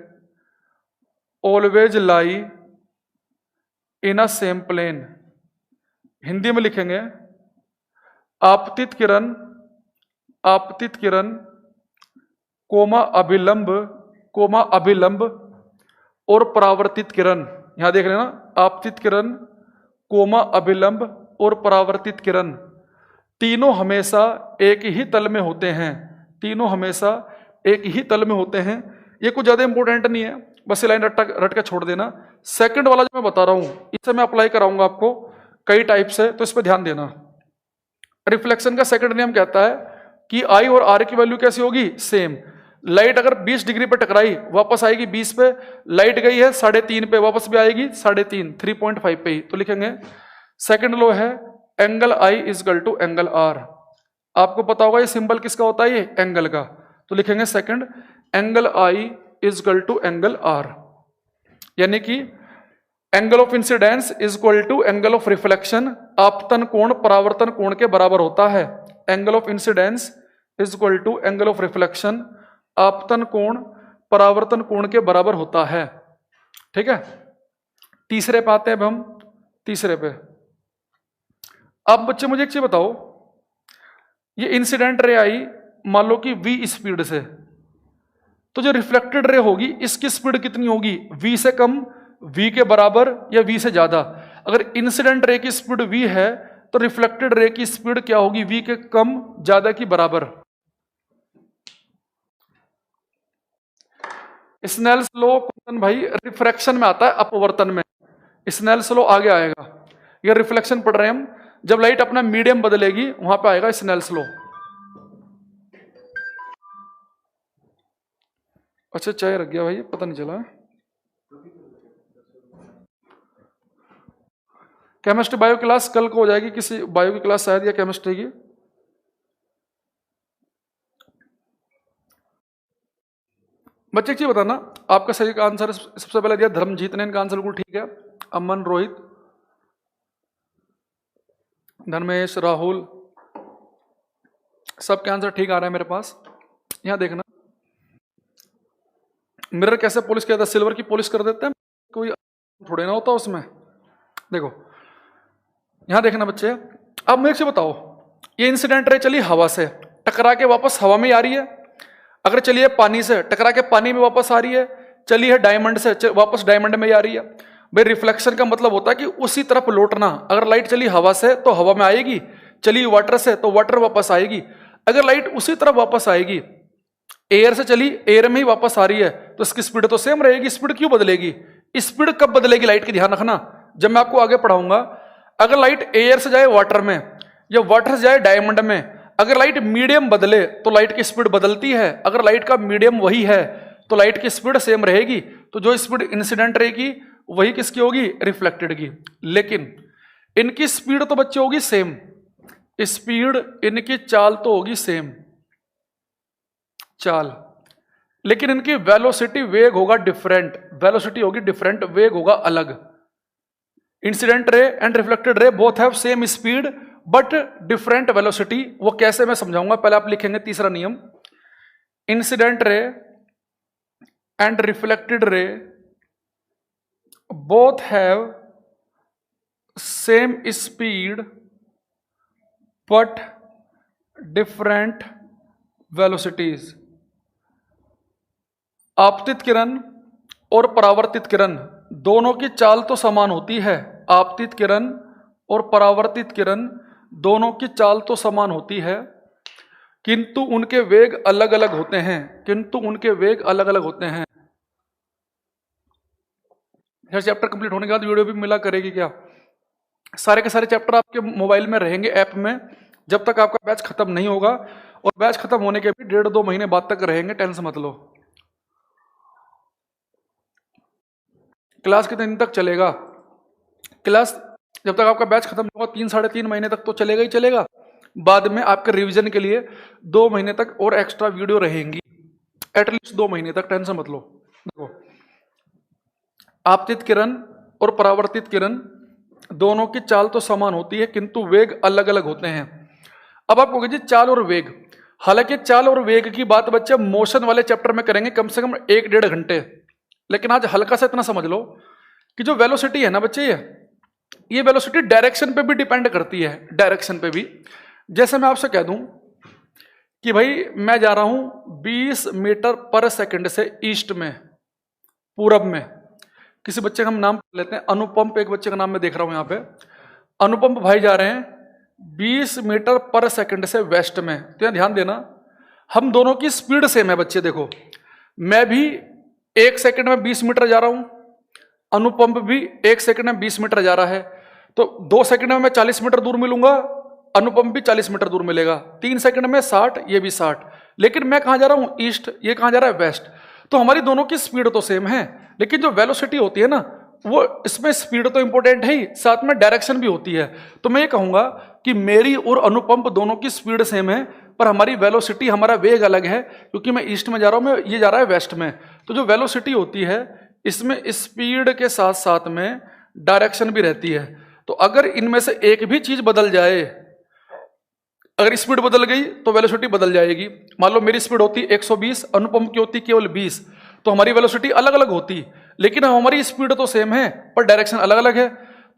always lie in a same plane. Hindi में लिखेंगे आपतित किरण कोमा अभिलंब और परावर्तित किरण। यहां देख लेना, आपतित किरण कोमा अभिलंब और परावर्तित किरण, तीनों हमेशा एक ही तल में होते हैं, तीनों हमेशा एक ही तल में होते हैं। ये कुछ ज्यादा इंपॉर्टेंट नहीं है, बस ये लाइन रट के छोड़ देना। सेकंड वाला जो मैं बता रहा हूं, इसे मैं अप्लाई कराऊंगा आपको कई टाइप से, तो इस पर ध्यान देना। रिफ्लेक्शन का सेकंड नियम कहता है कि आई और आर की वैल्यू कैसी होगी, सेम। लाइट अगर 20 डिग्री पे टकराई वापस आएगी 20 पे, लाइट गई है 3.5 पे वापस भी आएगी 3.5, 3.5 पे ही। तो लिखेंगे सेकंड लॉ है angle I is equal to angle R. आपको पता होगा ये सिंबल किसका होता है, ये एंगल का। तो लिखेंगे second angle I is equal to angle R, यानी कि angle of incidence is equal to angle of reflection, आपतन कोण परावर्तन कोण के बराबर होता है। Angle of incidence is equal to angle of reflection, आपतन कोण परावर्तन कोण के बराबर होता है। ठीक है, तीसरे पे आते हैं अब हम। तीसरे पे अब बच्चे मुझे एक चीज बताओ, ये इंसिडेंट रे आई मान लो कि v स्पीड से, तो जो रिफ्लेक्टेड रे होगी इसकी स्पीड कितनी होगी, v से कम, v के बराबर या v से ज्यादा। अगर इंसिडेंट रे की स्पीड v है तो रिफ्लेक्टेड रे की स्पीड क्या होगी, v के कम, ज्यादा की बराबर। स्नेल्स लॉ भाई रिफ्रैक्शन में आता है, अपवर्तन में। स्नेल्स लॉ आगे आएगा, ये रिफ्लेक्शन पढ़ रहे हैं हम, जब लाइट अपना मीडियम बदलेगी वहां पे आएगा स्नेल्स लॉ। अच्छा चाय रख गया भाई, पता नहीं चला। केमिस्ट्री बायो क्लास कल को हो जाएगी, किसी बायो की क्लास शायद या केमिस्ट्री की। बच्चे एक चीज बताना, आपका सही का आंसर सबसे पहले दिया धर्मजीत ने, इनका आंसर बिल्कुल ठीक है। अमन, रोहित, धर्मेश, राहुल, सबके आंसर ठीक आ रहा है मेरे पास। यहां देखना मिरर कैसे पॉलिश किया था, सिल्वर की पॉलिश कर देते हैं, कोई थोड़े ना होता उसमें। देखो यहां देखना बच्चे, अब मेरे से बताओ, ये इंसिडेंट रे चली हवा से टकरा के वापस हवा में आ रही है, अगर चलिए पानी से टकरा के पानी में वापस आ रही है, चली है डायमंड से वापस डायमंड में आ रही है। भाई रिफ्लेक्शन का मतलब होता है कि उसी तरफ लौटना। अगर लाइट चली हवा से तो हवा में आएगी, चली वाटर से तो वाटर वापस आएगी। अगर लाइट उसी तरफ वापस आएगी, एयर से चली एयर में ही वापस आ रही है, तो इसकी स्पीड तो सेम रहेगी। स्पीड क्यों बदलेगी, स्पीड कब बदलेगी लाइट की, ध्यान रखना, जब मैं आपको आगे पढ़ाऊंगा। अगर लाइट एयर से जाए वाटर में या वाटर से जाए डायमंड में, अगर लाइट मीडियम बदले तो लाइट की स्पीड बदलती है। अगर लाइट का मीडियम वही है तो लाइट की स्पीड सेम रहेगी। तो जो स्पीड इंसिडेंट रहेगी वही किसकी होगी, रिफ्लेक्टेड की। लेकिन इनकी स्पीड तो बच्चे होगी सेम, स्पीड इनकी चाल तो होगी सेम चाल, लेकिन इनकी वेलोसिटी वेग होगा डिफरेंट, वेलोसिटी होगी डिफरेंट, वेग होगा अलग। इंसिडेंट रे एंड रिफ्लेक्टेड रे both have same speed but different velocity. वो कैसे मैं समझाऊंगा, पहले आप लिखेंगे तीसरा नियम, इंसिडेंट रे एंड रिफ्लेक्टेड रे both have same speed but different velocities. आपतित किरण और परावर्तित किरण दोनों की चाल तो समान होती है, आपतित किरण और परावर्तित किरण दोनों की चाल तो समान होती है, किंतु उनके वेग अलग अलग होते हैं, किंतु उनके वेग अलग अलग होते हैं। यह चैप्टर कंप्लीट होने के बाद वीडियो भी मिला करेगी क्या, सारे के सारे चैप्टर आपके मोबाइल में रहेंगे ऐप में, जब तक आपका बैच खत्म नहीं होगा। और बैच खत्म होने के भी 1.5-2 महीने बाद तक रहेंगे, टेंशन मत लो। क्लास कितने दिन तक चलेगा, क्लास जब तक आपका बैच खत्म होगा 3-3.5 महीने तक तो चलेगा ही चलेगा। बाद में आपके रिवीजन के लिए 2 महीने तक और एक्स्ट्रा वीडियो रहेंगी, एटलीस्ट 2 महीने तक, टेंशन मत लो। देखो आपतित किरण और परावर्तित किरण दोनों की चाल तो समान होती है किंतु वेग अलग अलग होते हैं। अब आप कहोगे जी चाल और वेग, हालांकि चाल और वेग की बात बच्चे मोशन वाले चैप्टर में करेंगे कम से कम 1-1.5 घंटे, लेकिन आज हल्का सा इतना समझ लो कि जो वेलोसिटी है ना बच्चे, ये वेलोसिटी डायरेक्शन पे भी डिपेंड करती है, डायरेक्शन पे भी। जैसे मैं आपसे कह दूं कि भाई मैं जा रहा हूं 20 मीटर पर सेकंड से ईस्ट में, पूरब में, किसी बच्चे का हम नाम लेते हैं अनुपम, एक बच्चे का नाम मैं देख रहा हूं यहां पे, अनुपम भाई जा रहे हैं 20 मीटर पर सेकंड से वेस्ट में। तो यहां ध्यान देना, हम दोनों की स्पीड सेम है बच्चे। देखो मैं भी 1 सेकंड में 20 मीटर जा रहा हूं, अनुपम भी 1 सेकंड में 20 मीटर जा रहा है, तो 2 सेकंड में मैं 40 मीटर दूर मिलूंगा, अनुपम भी 40 मीटर दूर मिलेगा। 3 सेकंड में 60, ये भी 60। लेकिन मैं कहाँ जा रहा हूँ? ईस्ट, ये कहाँ जा रहा है? वेस्ट। तो हमारी दोनों की स्पीड तो सेम है, लेकिन जो वेलोसिटी होती है ना, वो इसमें स्पीड तो इंपॉर्टेंट है ही, साथ में डायरेक्शन भी होती है। तो मैं ये कहूंगा कि मेरी और अनुपम दोनों की स्पीड सेम है, पर हमारी वेलोसिटी, हमारा वेग अलग है, क्योंकि मैं ईस्ट में जा रहा हूं, मैं ये जा रहा है वेस्ट में। तो जो वेलोसिटी होती है, इसमें स्पीड के साथ साथ में डायरेक्शन भी रहती है। तो अगर इनमें से एक भी चीज बदल जाए, अगर स्पीड बदल गई तो वेलोसिटी बदल जाएगी। मान लो मेरी स्पीड होती 120, अनुपम की होती केवल 20, तो हमारी वेलोसिटी अलग अलग होती, लेकिन हमारी स्पीड तो सेम है पर डायरेक्शन अलग अलग है।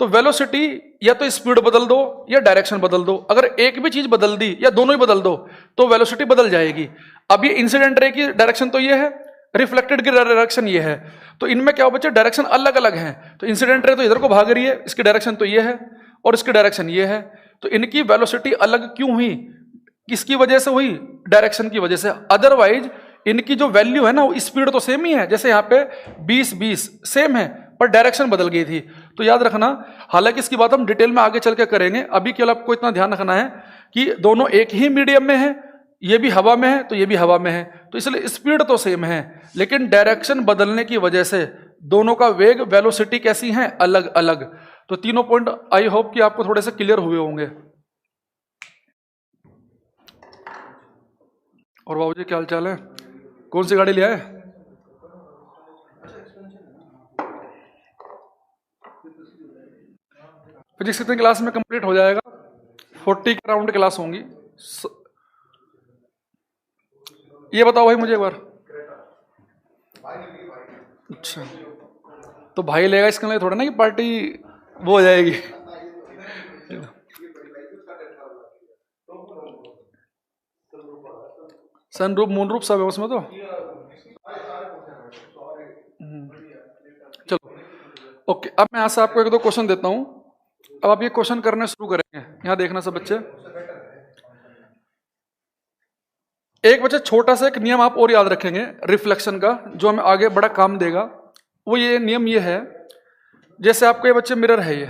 तो वेलोसिटी या तो स्पीड बदल दो या डायरेक्शन बदल दो। अगर एक भी चीज बदल दी या दोनों ही बदल दो तो वेलोसिटी बदल जाएगी। अब ये इंसिडेंट रे की डायरेक्शन तो ये है, रिफ्लेक्टेड की डायरेक्शन ये है, तो इनमें क्या हो बच्चे? डायरेक्शन अलग अलग है। तो इंसिडेंट रे तो इधर को भाग रही है, इसकी डायरेक्शन तो ये है और इसकी डायरेक्शन ये है, तो इनकी वेलोसिटी अलग क्यों हुई? किसकी वजह से हुई? डायरेक्शन की वजह से। अदरवाइज इनकी जो वैल्यू है ना, वो स्पीड तो सेम ही है, जैसे यहाँ पे 20-20 सेम है, पर डायरेक्शन बदल गई थी। तो याद रखना, हालांकि इसकी बात हम डिटेल में आगे चल के करेंगे, अभी केवल आपको इतना ध्यान रखना है कि दोनों एक ही मीडियम में है, ये भी हवा में है तो ये भी हवा में है, तो इसलिए स्पीड तो सेम है, लेकिन डायरेक्शन बदलने की वजह से दोनों का वेग, वेलोसिटी कैसी है? अलग अलग। तो तीनों पॉइंट आई होप कि आपको थोड़े से क्लियर हुए होंगे। और बाबूजी क्या हाल चाल है? कौन सी गाड़ी ले आए? फिजिक्स कितनी क्लास में कंप्लीट हो जाएगा? 40 के राउंड क्लास होंगी। ये बताओ भाई मुझे एक बार। अच्छा, तो भाई लेगा, इसके लिए थोड़ा ना कि पार्टी वो हो जाएगी। सनरूफ मूनरूफ सब है उसमें तो। चलो ओके, अब मैं यहाँ से आपको एक दो क्वेश्चन देता हूँ। अब आप ये क्वेश्चन करने शुरू करेंगे। यहाँ देखना सब बच्चे, एक बच्चे छोटा सा एक नियम आप और याद रखेंगे रिफ्लेक्शन का, जो हमें आगे बड़ा काम देगा। वो ये नियम ये है, जैसे आपको ये बच्चे मिरर है ये,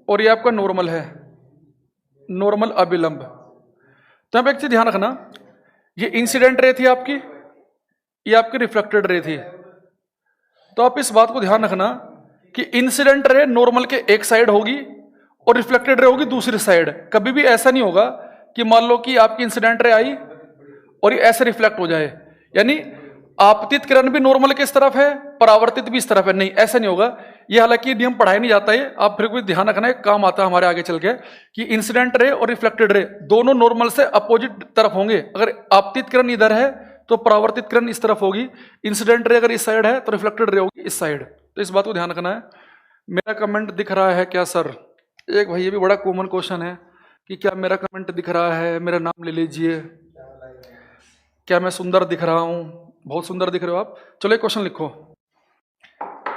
और ये आपका नॉर्मल है, नॉर्मल अभिलंब। तो यहाँ पे एक चीज ध्यान रखना, ये इंसिडेंट रे थी आपकी, ये आपकी रिफ्लेक्टेड रे थी। तो आप इस बात को ध्यान रखना कि इंसिडेंट रे नॉर्मल के एक साइड होगी और रिफ्लेक्टेड रे होगी दूसरी साइड। कभी भी ऐसा नहीं होगा कि मान लो कि आपकी इंसिडेंट रे आई और ये ऐसे रिफ्लेक्ट हो जाए, यानी आपतित किरण भी नॉर्मल के इस तरफ है, परावर्तित भी इस तरफ है, नहीं ऐसा नहीं होगा। ये हालांकि नियम पढ़ाया नहीं जाता है, आप फिर भी ध्यान रखना है, काम आता है हमारे आगे चल के, कि इंसिडेंट रे और रिफ्लेक्टेड रे दोनों नॉर्मल से अपोजिट तरफ होंगे। अगर आपतित किरण इधर है तो परावर्तित किरण इस तरफ होगी, इंसिडेंट रे अगर इस साइड है तो रिफ्लेक्टेड रे होगी इस साइड। तो इस बात को ध्यान रखना है। मेरा कमेंट दिख रहा है क्या सर? एक भाई, ये भी बड़ा कॉमन क्वेश्चन है कि क्या मेरा कमेंट दिख रहा है, मेरा नाम ले लीजिए, क्या मैं सुंदर दिख रहा हूं? बहुत सुंदर दिख रहे हो आप। चलो एक क्वेश्चन लिखो,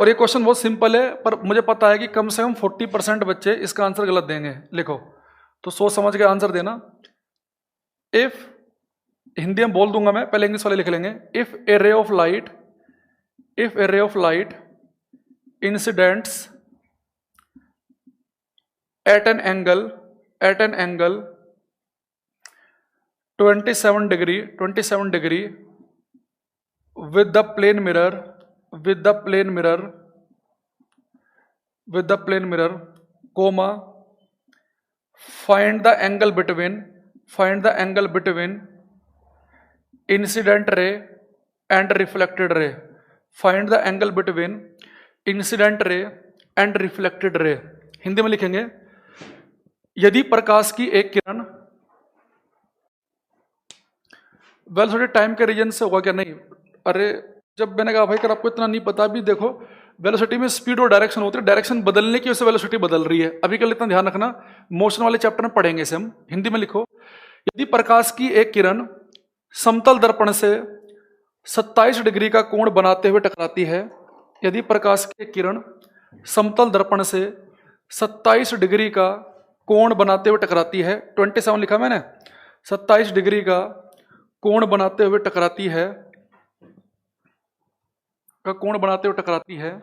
और ये क्वेश्चन बहुत सिंपल है, पर मुझे पता है कि कम से कम 40% बच्चे इसका आंसर गलत देंगे। लिखो, तो सोच समझ के आंसर देना। इफ, हिंदी में बोल दूंगा मैं, पहले इंग्लिश वाले लिख लेंगे। If A ray of light, if A ray of light incidents at an angle 27 degree with the plane mirror comma find the angle between incident ray and reflected ray, find the angle between incident ray and reflected ray। Hindi में लिखेंगे, यदि प्रकाश की एक किरण, velocity time के reason से होगा क्या? नहीं, अरे जब मैंने कहा भाई कर आपको इतना नहीं पता, भी देखो वेलोसिटी में स्पीड और डायरेक्शन होती है, डायरेक्शन बदलने की वजह से वेलोसिटी बदल रही है। अभी के लिए इतना ध्यान रखना, मोशन वाले चैप्टर में पढ़ेंगे इसे हम। हिंदी में लिखो, यदि प्रकाश की एक किरण समतल दर्पण से 27 डिग्री का कोण बनाते हुए टकराती है, यदि प्रकाश की एक किरण समतल दर्पण से 27 डिग्री का कोण बनाते हुए टकराती है, 27 लिखा मैंने, 27 डिग्री का कोण बनाते हुए टकराती है, का कोण बनाते हुए टकराती है,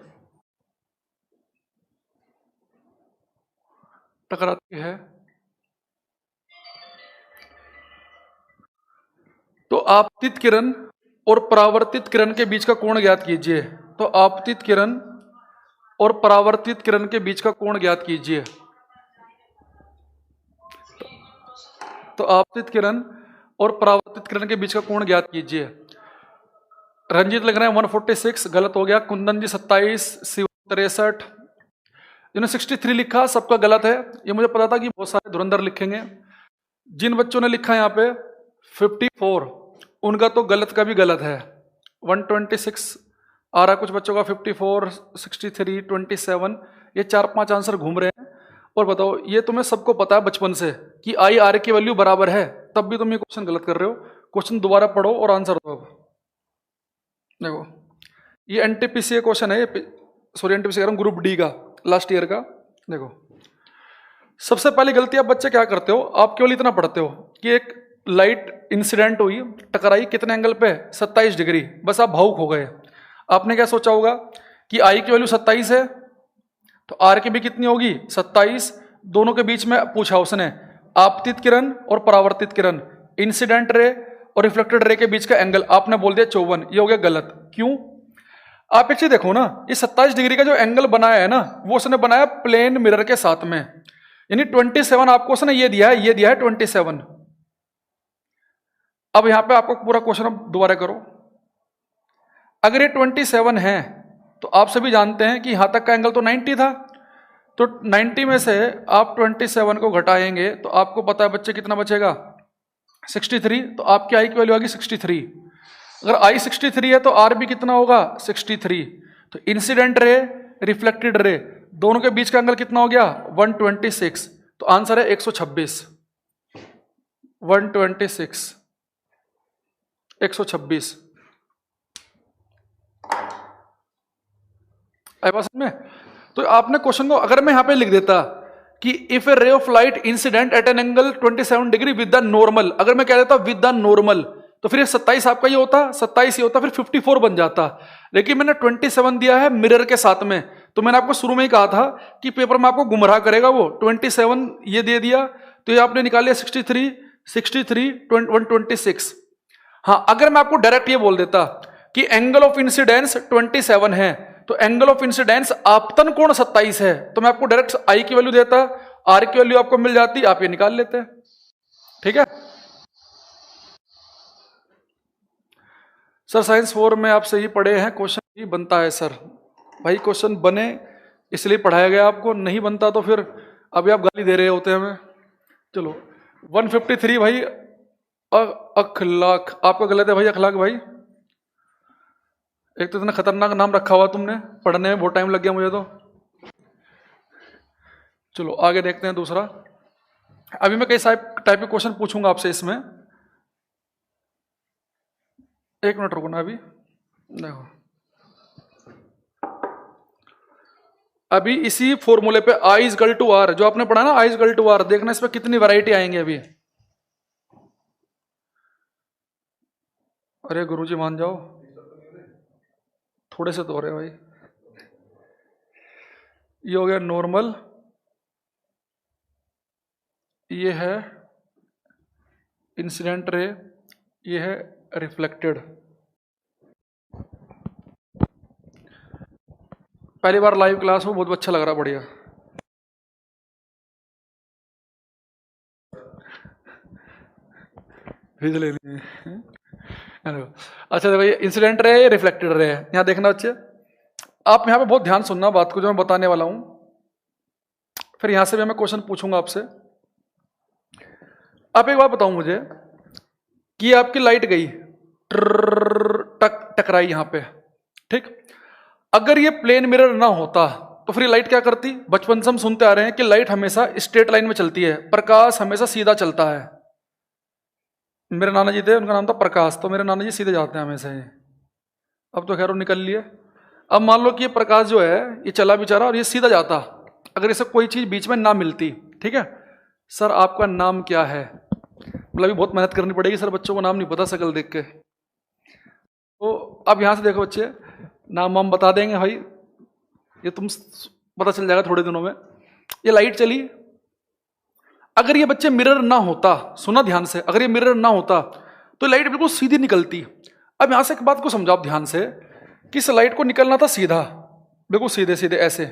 टकराती है तो आपतित किरण और परावर्तित किरण के बीच का कोण ज्ञात कीजिए। तो आपतित किरण और परावर्तित किरण के बीच का कोण ज्ञात कीजिए। तो आपतित किरण और परावर्तित किरण के बीच का कोण ज्ञात कीजिए। रंजीत लिख रहे हैं 146, गलत हो गया। कुंदन जी 27, शिव 63, जिन्होंने 63 लिखा सबका गलत है। ये मुझे पता था कि बहुत सारे धुरंधर लिखेंगे। जिन बच्चों ने लिखा यहाँ पे 54, उनका तो गलत का भी गलत है। 126 आ रहा है कुछ बच्चों का, 54, 63, 27, ये 4-5 आंसर घूम रहे हैं। और बताओ, ये तुम्हें सबको पता है बचपन से कि आई आर की वैल्यू बराबर है, तब भी तुम ये क्वेश्चन गलत कर रहे हो। क्वेश्चन दोबारा पढ़ो और आंसर दो। अब देखो, ये एनटीपीसी क्वेश्चन है, सॉरी एनटीपीसी कह रहा हूं, ग्रुप डी का, लास्ट ईयर का। देखो, सबसे पहली गलती आप बच्चे क्या करते हो, आप केवल इतना पढ़ते हो कि एक लाइट इंसिडेंट हुई, टकराई, कितने एंगल पे, 27 डिग्री, बस आप भावुक हो गए। आपने क्या सोचा होगा कि आई की वैल्यू 27 है तो आर की भी कितनी होगी, 27। दोनों के बीच में पूछा उसने आपतित किरण और परावर्तित किरण, इंसिडेंट रे और रिफ्लेक्टेड रे के बीच का एंगल, आपने बोल दिया 54। ये हो गया गलत। क्यों? आप एक चीज देखो ना, ये 27 डिग्री का जो एंगल बनाया है ना, वो उसने बनाया प्लेन मिरर के साथ में, यानी 27 आपको उसने ये दिया है, ये दिया है 27। अब यहां पे आपको पूरा क्वेश्चन अब दोबारा करो। अगर ये 27 है तो आप सभी जानते हैं कि यहां तक का एंगल तो 90 था, तो 90 में से आप 27 को घटाएंगे तो आपको पता है बच्चे कितना बचेगा, 63। तो आपकी आई की वैल्यू आएगी 63। अगर आई 63 है तो आर भी कितना होगा, 63। तो इंसिडेंट रे, रिफ्लेक्टेड रे, दोनों के बीच का एंगल कितना हो गया, 126। तो आंसर है 126। 126, 126। आई बात समझ में? तो आपने क्वेश्चन को अगर मैं यहां पे लिख देता कि if A ray of light incident at an angle 27 degree with the normal, अगर मैं कह देता विद द नॉर्मल, तो फिर 27 आपका ये होता, 27 ये होता, फिर 54 बन जाता। लेकिन मैंने 27 दिया है मिरर के साथ में, तो मैंने आपको शुरू में ही कहा था कि पेपर में आपको गुमराह करेगा वो। 27 ये दे दिया तो ये आपने निकाल लिया 63, 63, 126। हाँ, अगर मैं आपको डायरेक्ट ये बोल देता कि एंगल ऑफ इंसिडेंस 27 है तो एंगल ऑफ इंसिडेंस आपतन कोण 27 है, तो मैं आपको डायरेक्ट आई की वैल्यू देता, आर की वैल्यू आपको मिल जाती, आप ये निकाल लेते। ठीक है सर, साइंस 4 में आप सही पढ़े हैं, क्वेश्चन भी बनता है सर। भाई क्वेश्चन बने इसलिए पढ़ाया गया आपको, नहीं बनता तो फिर अभी आप गाली दे रहे होते हैं हमें। चलो 153 भाई, अखलाक, आपका गलत है भाई, अखलाक भाई। एक तो इतना खतरनाक नाम रखा हुआ तुमने, पढ़ने में बहुत टाइम लग गया मुझे तो। चलो आगे देखते हैं दूसरा। अभी मैं कई टाइप के क्वेश्चन पूछूंगा आपसे इसमें, एक मिनट रुको ना। अभी देखो, अभी इसी फॉर्मूले पे आई इज इक्वल टू आर, जो आपने पढ़ा ना आई इज इक्वल टू आर, देखना इस पे कितनी वैरायटी आएंगे अभी। अरे गुरुजी मान जाओ, थोड़े से तो हो रहे भाई। ये हो गया नॉर्मल, ये है इंसिडेंट रे, ये है रिफ्लेक्टेड। पहली बार लाइव क्लास में, बहुत अच्छा लग रहा, बढ़िया। भेज लेनी है। अच्छा देखो, ये इंसिडेंट रे, रिफ्लेक्टेड रे है। यहां देखना बच्चे, आप यहां पे बहुत ध्यान सुनना बात को जो मैं बताने वाला हूं, फिर यहां से भी मैं क्वेश्चन पूछूंगा आपसे। आप एक बात बताऊं मुझे कि आपकी लाइट गई, टकराई यहां पे, ठीक। अगर ये प्लेन मिरर ना होता तो फिर लाइट क्या करती? बचपन से हम सुनते आ रहे हैं कि लाइट हमेशा स्ट्रेट लाइन में चलती है, प्रकाश हमेशा सीधा चलता है। मेरे नाना जी थे, उनका नाम था प्रकाश, तो मेरे नाना जी सीधे जाते हैं हमेशा ही। अब तो खैर वो निकल लिए। अब मान लो कि ये प्रकाश जो है ये चला बेचारा और ये सीधा जाता, अगर इसे कोई चीज बीच में ना मिलती, ठीक है। सर आपका नाम क्या है? मतलब बहुत मेहनत करनी पड़ेगी सर, बच्चों को नाम नहीं पता शकल देख के। तो अब यहां से देखो बच्चे, नाम हम बता देंगे भाई, ये तुम पता चल जाएगा थोड़े दिनों में। ये लाइट चली, अगर ये बच्चे मिरर ना होता, सुना ध्यान से, अगर ये मिरर ना होता तो लाइट बिल्कुल सीधी निकलती। अब यहां से एक बात को समझो आप ध्यान से, कि इस लाइट को निकलना था सीधा, बिल्कुल सीधे सीधे ऐसे,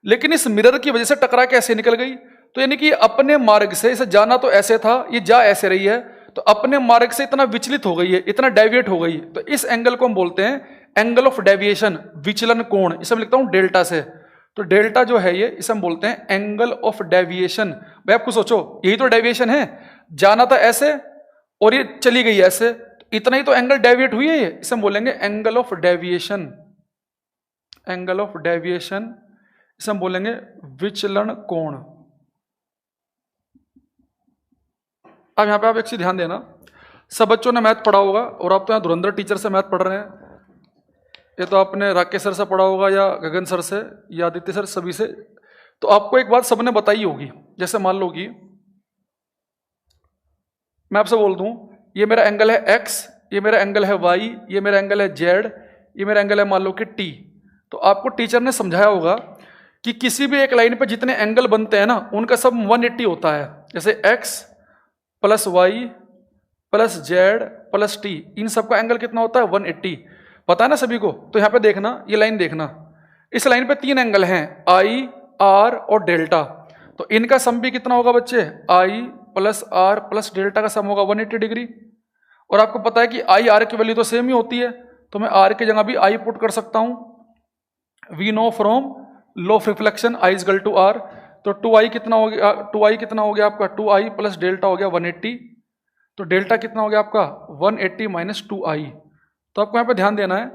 लेकिन इस मिरर की वजह से टकरा के ऐसे निकल गई। तो यानी कि अपने मार्ग से, इसे जाना तो ऐसे था, ये जा ऐसे रही है, तो अपने मार्ग से इतना विचलित हो गई है, इतना डेविएट हो गई, तो इस एंगल को हम बोलते हैं एंगल ऑफ डेविएशन, विचलन कोण। इसे मैं लिखता हूं डेल्टा से। तो डेल्टा जो है ये, इसे हम बोलते हैं एंगल ऑफ डेविएशन। भाई आपको सोचो, यही तो डेविएशन है, जाना था ऐसे और ये चली गई ऐसे, इतना ही तो एंगल डेविएट हुई है ये, इसे हम बोलेंगे angle of deviation. Angle of deviation, इसे हम बोलेंगे विचलन कोण। अब यहां पे आप एक चीज ध्यान देना, सब बच्चों ने मैथ पढ़ा होगा, और आप तो यहाँ धुरंधर टीचर से मैथ पढ़ रहे हैं, ये तो आपने राकेश सर से पढ़ा होगा या गगन सर से या आदित्य सर, सभी से। तो आपको एक बात सबने बताई होगी, जैसे मान लो कि मैं आपसे बोल दूं ये मेरा एंगल है x, ये मेरा एंगल है y, ये मेरा एंगल है z, ये मेरा एंगल है मान लो कि t। तो आपको टीचर ने समझाया होगा कि किसी भी एक लाइन पे जितने एंगल बनते हैं ना, उनका सब 180 होता है। जैसे x plus y plus z plus t, इन सबका एंगल कितना होता है 180, पता है ना सभी को। तो यहां पे देखना, ये लाइन देखना, इस लाइन पे 3 एंगल हैं, आई, आर और डेल्टा। तो इनका सम भी कितना होगा बच्चे, आई प्लस आर प्लस डेल्टा का सम होगा 180 डिग्री। और आपको पता है कि आई आर की वैल्यू तो सेम ही होती है, तो मैं आर की जगह भी आई पुट कर सकता हूं। We know from law of reflection I is equal to R. तो 2i कितना हो गया, 2i कितना हो गया आपका, 2i प्लस डेल्टा हो गया 180। तो डेल्टा कितना हो गया आपका 180 माइनस 2i। तो आपको यहाँ पे ध्यान देना है,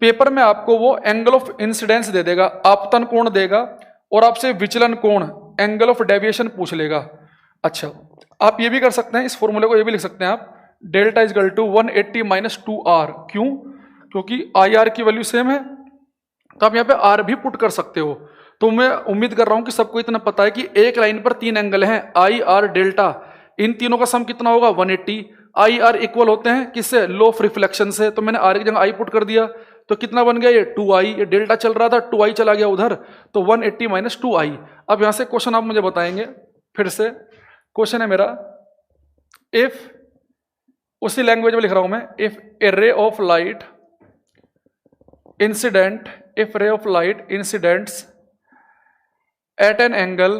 पेपर में आपको वो एंगल ऑफ इंसिडेंस दे देगा, आपतन कोण देगा, और आपसे विचलन कोण एंगल ऑफ डेविएशन पूछ लेगा। अच्छा, आप ये भी कर सकते हैं, इस फॉर्मूले को ये भी लिख सकते हैं आप, delta is equal to 180 minus 2r। क्यों? क्योंकि आई आर की वैल्यू सेम है, तो आप यहाँ पे आर भी पुट कर सकते हो। तो मैं उम्मीद कर रहा हूं कि सबको इतना पता है कि एक लाइन पर 3 एंगल हैं, आई आर डेल्टा, इन तीनों का सम कितना होगा 180। आई आर इक्वल होते हैं किससे, लॉ ऑफ रिफ्लेक्शन से। तो मैंने आर की जगह आई पुट कर दिया, तो कितना बन गया ये 2i, ये डेल्टा चल रहा था 2i चला गया उधर, तो 180 माइनस 2i। अब यहां से क्वेश्चन आप मुझे बताएंगे, फिर से क्वेश्चन है मेरा, इफ, उसी लैंग्वेज में लिख रहा हूं मैं, if A ray of light incident, if ray of light incidents at an angle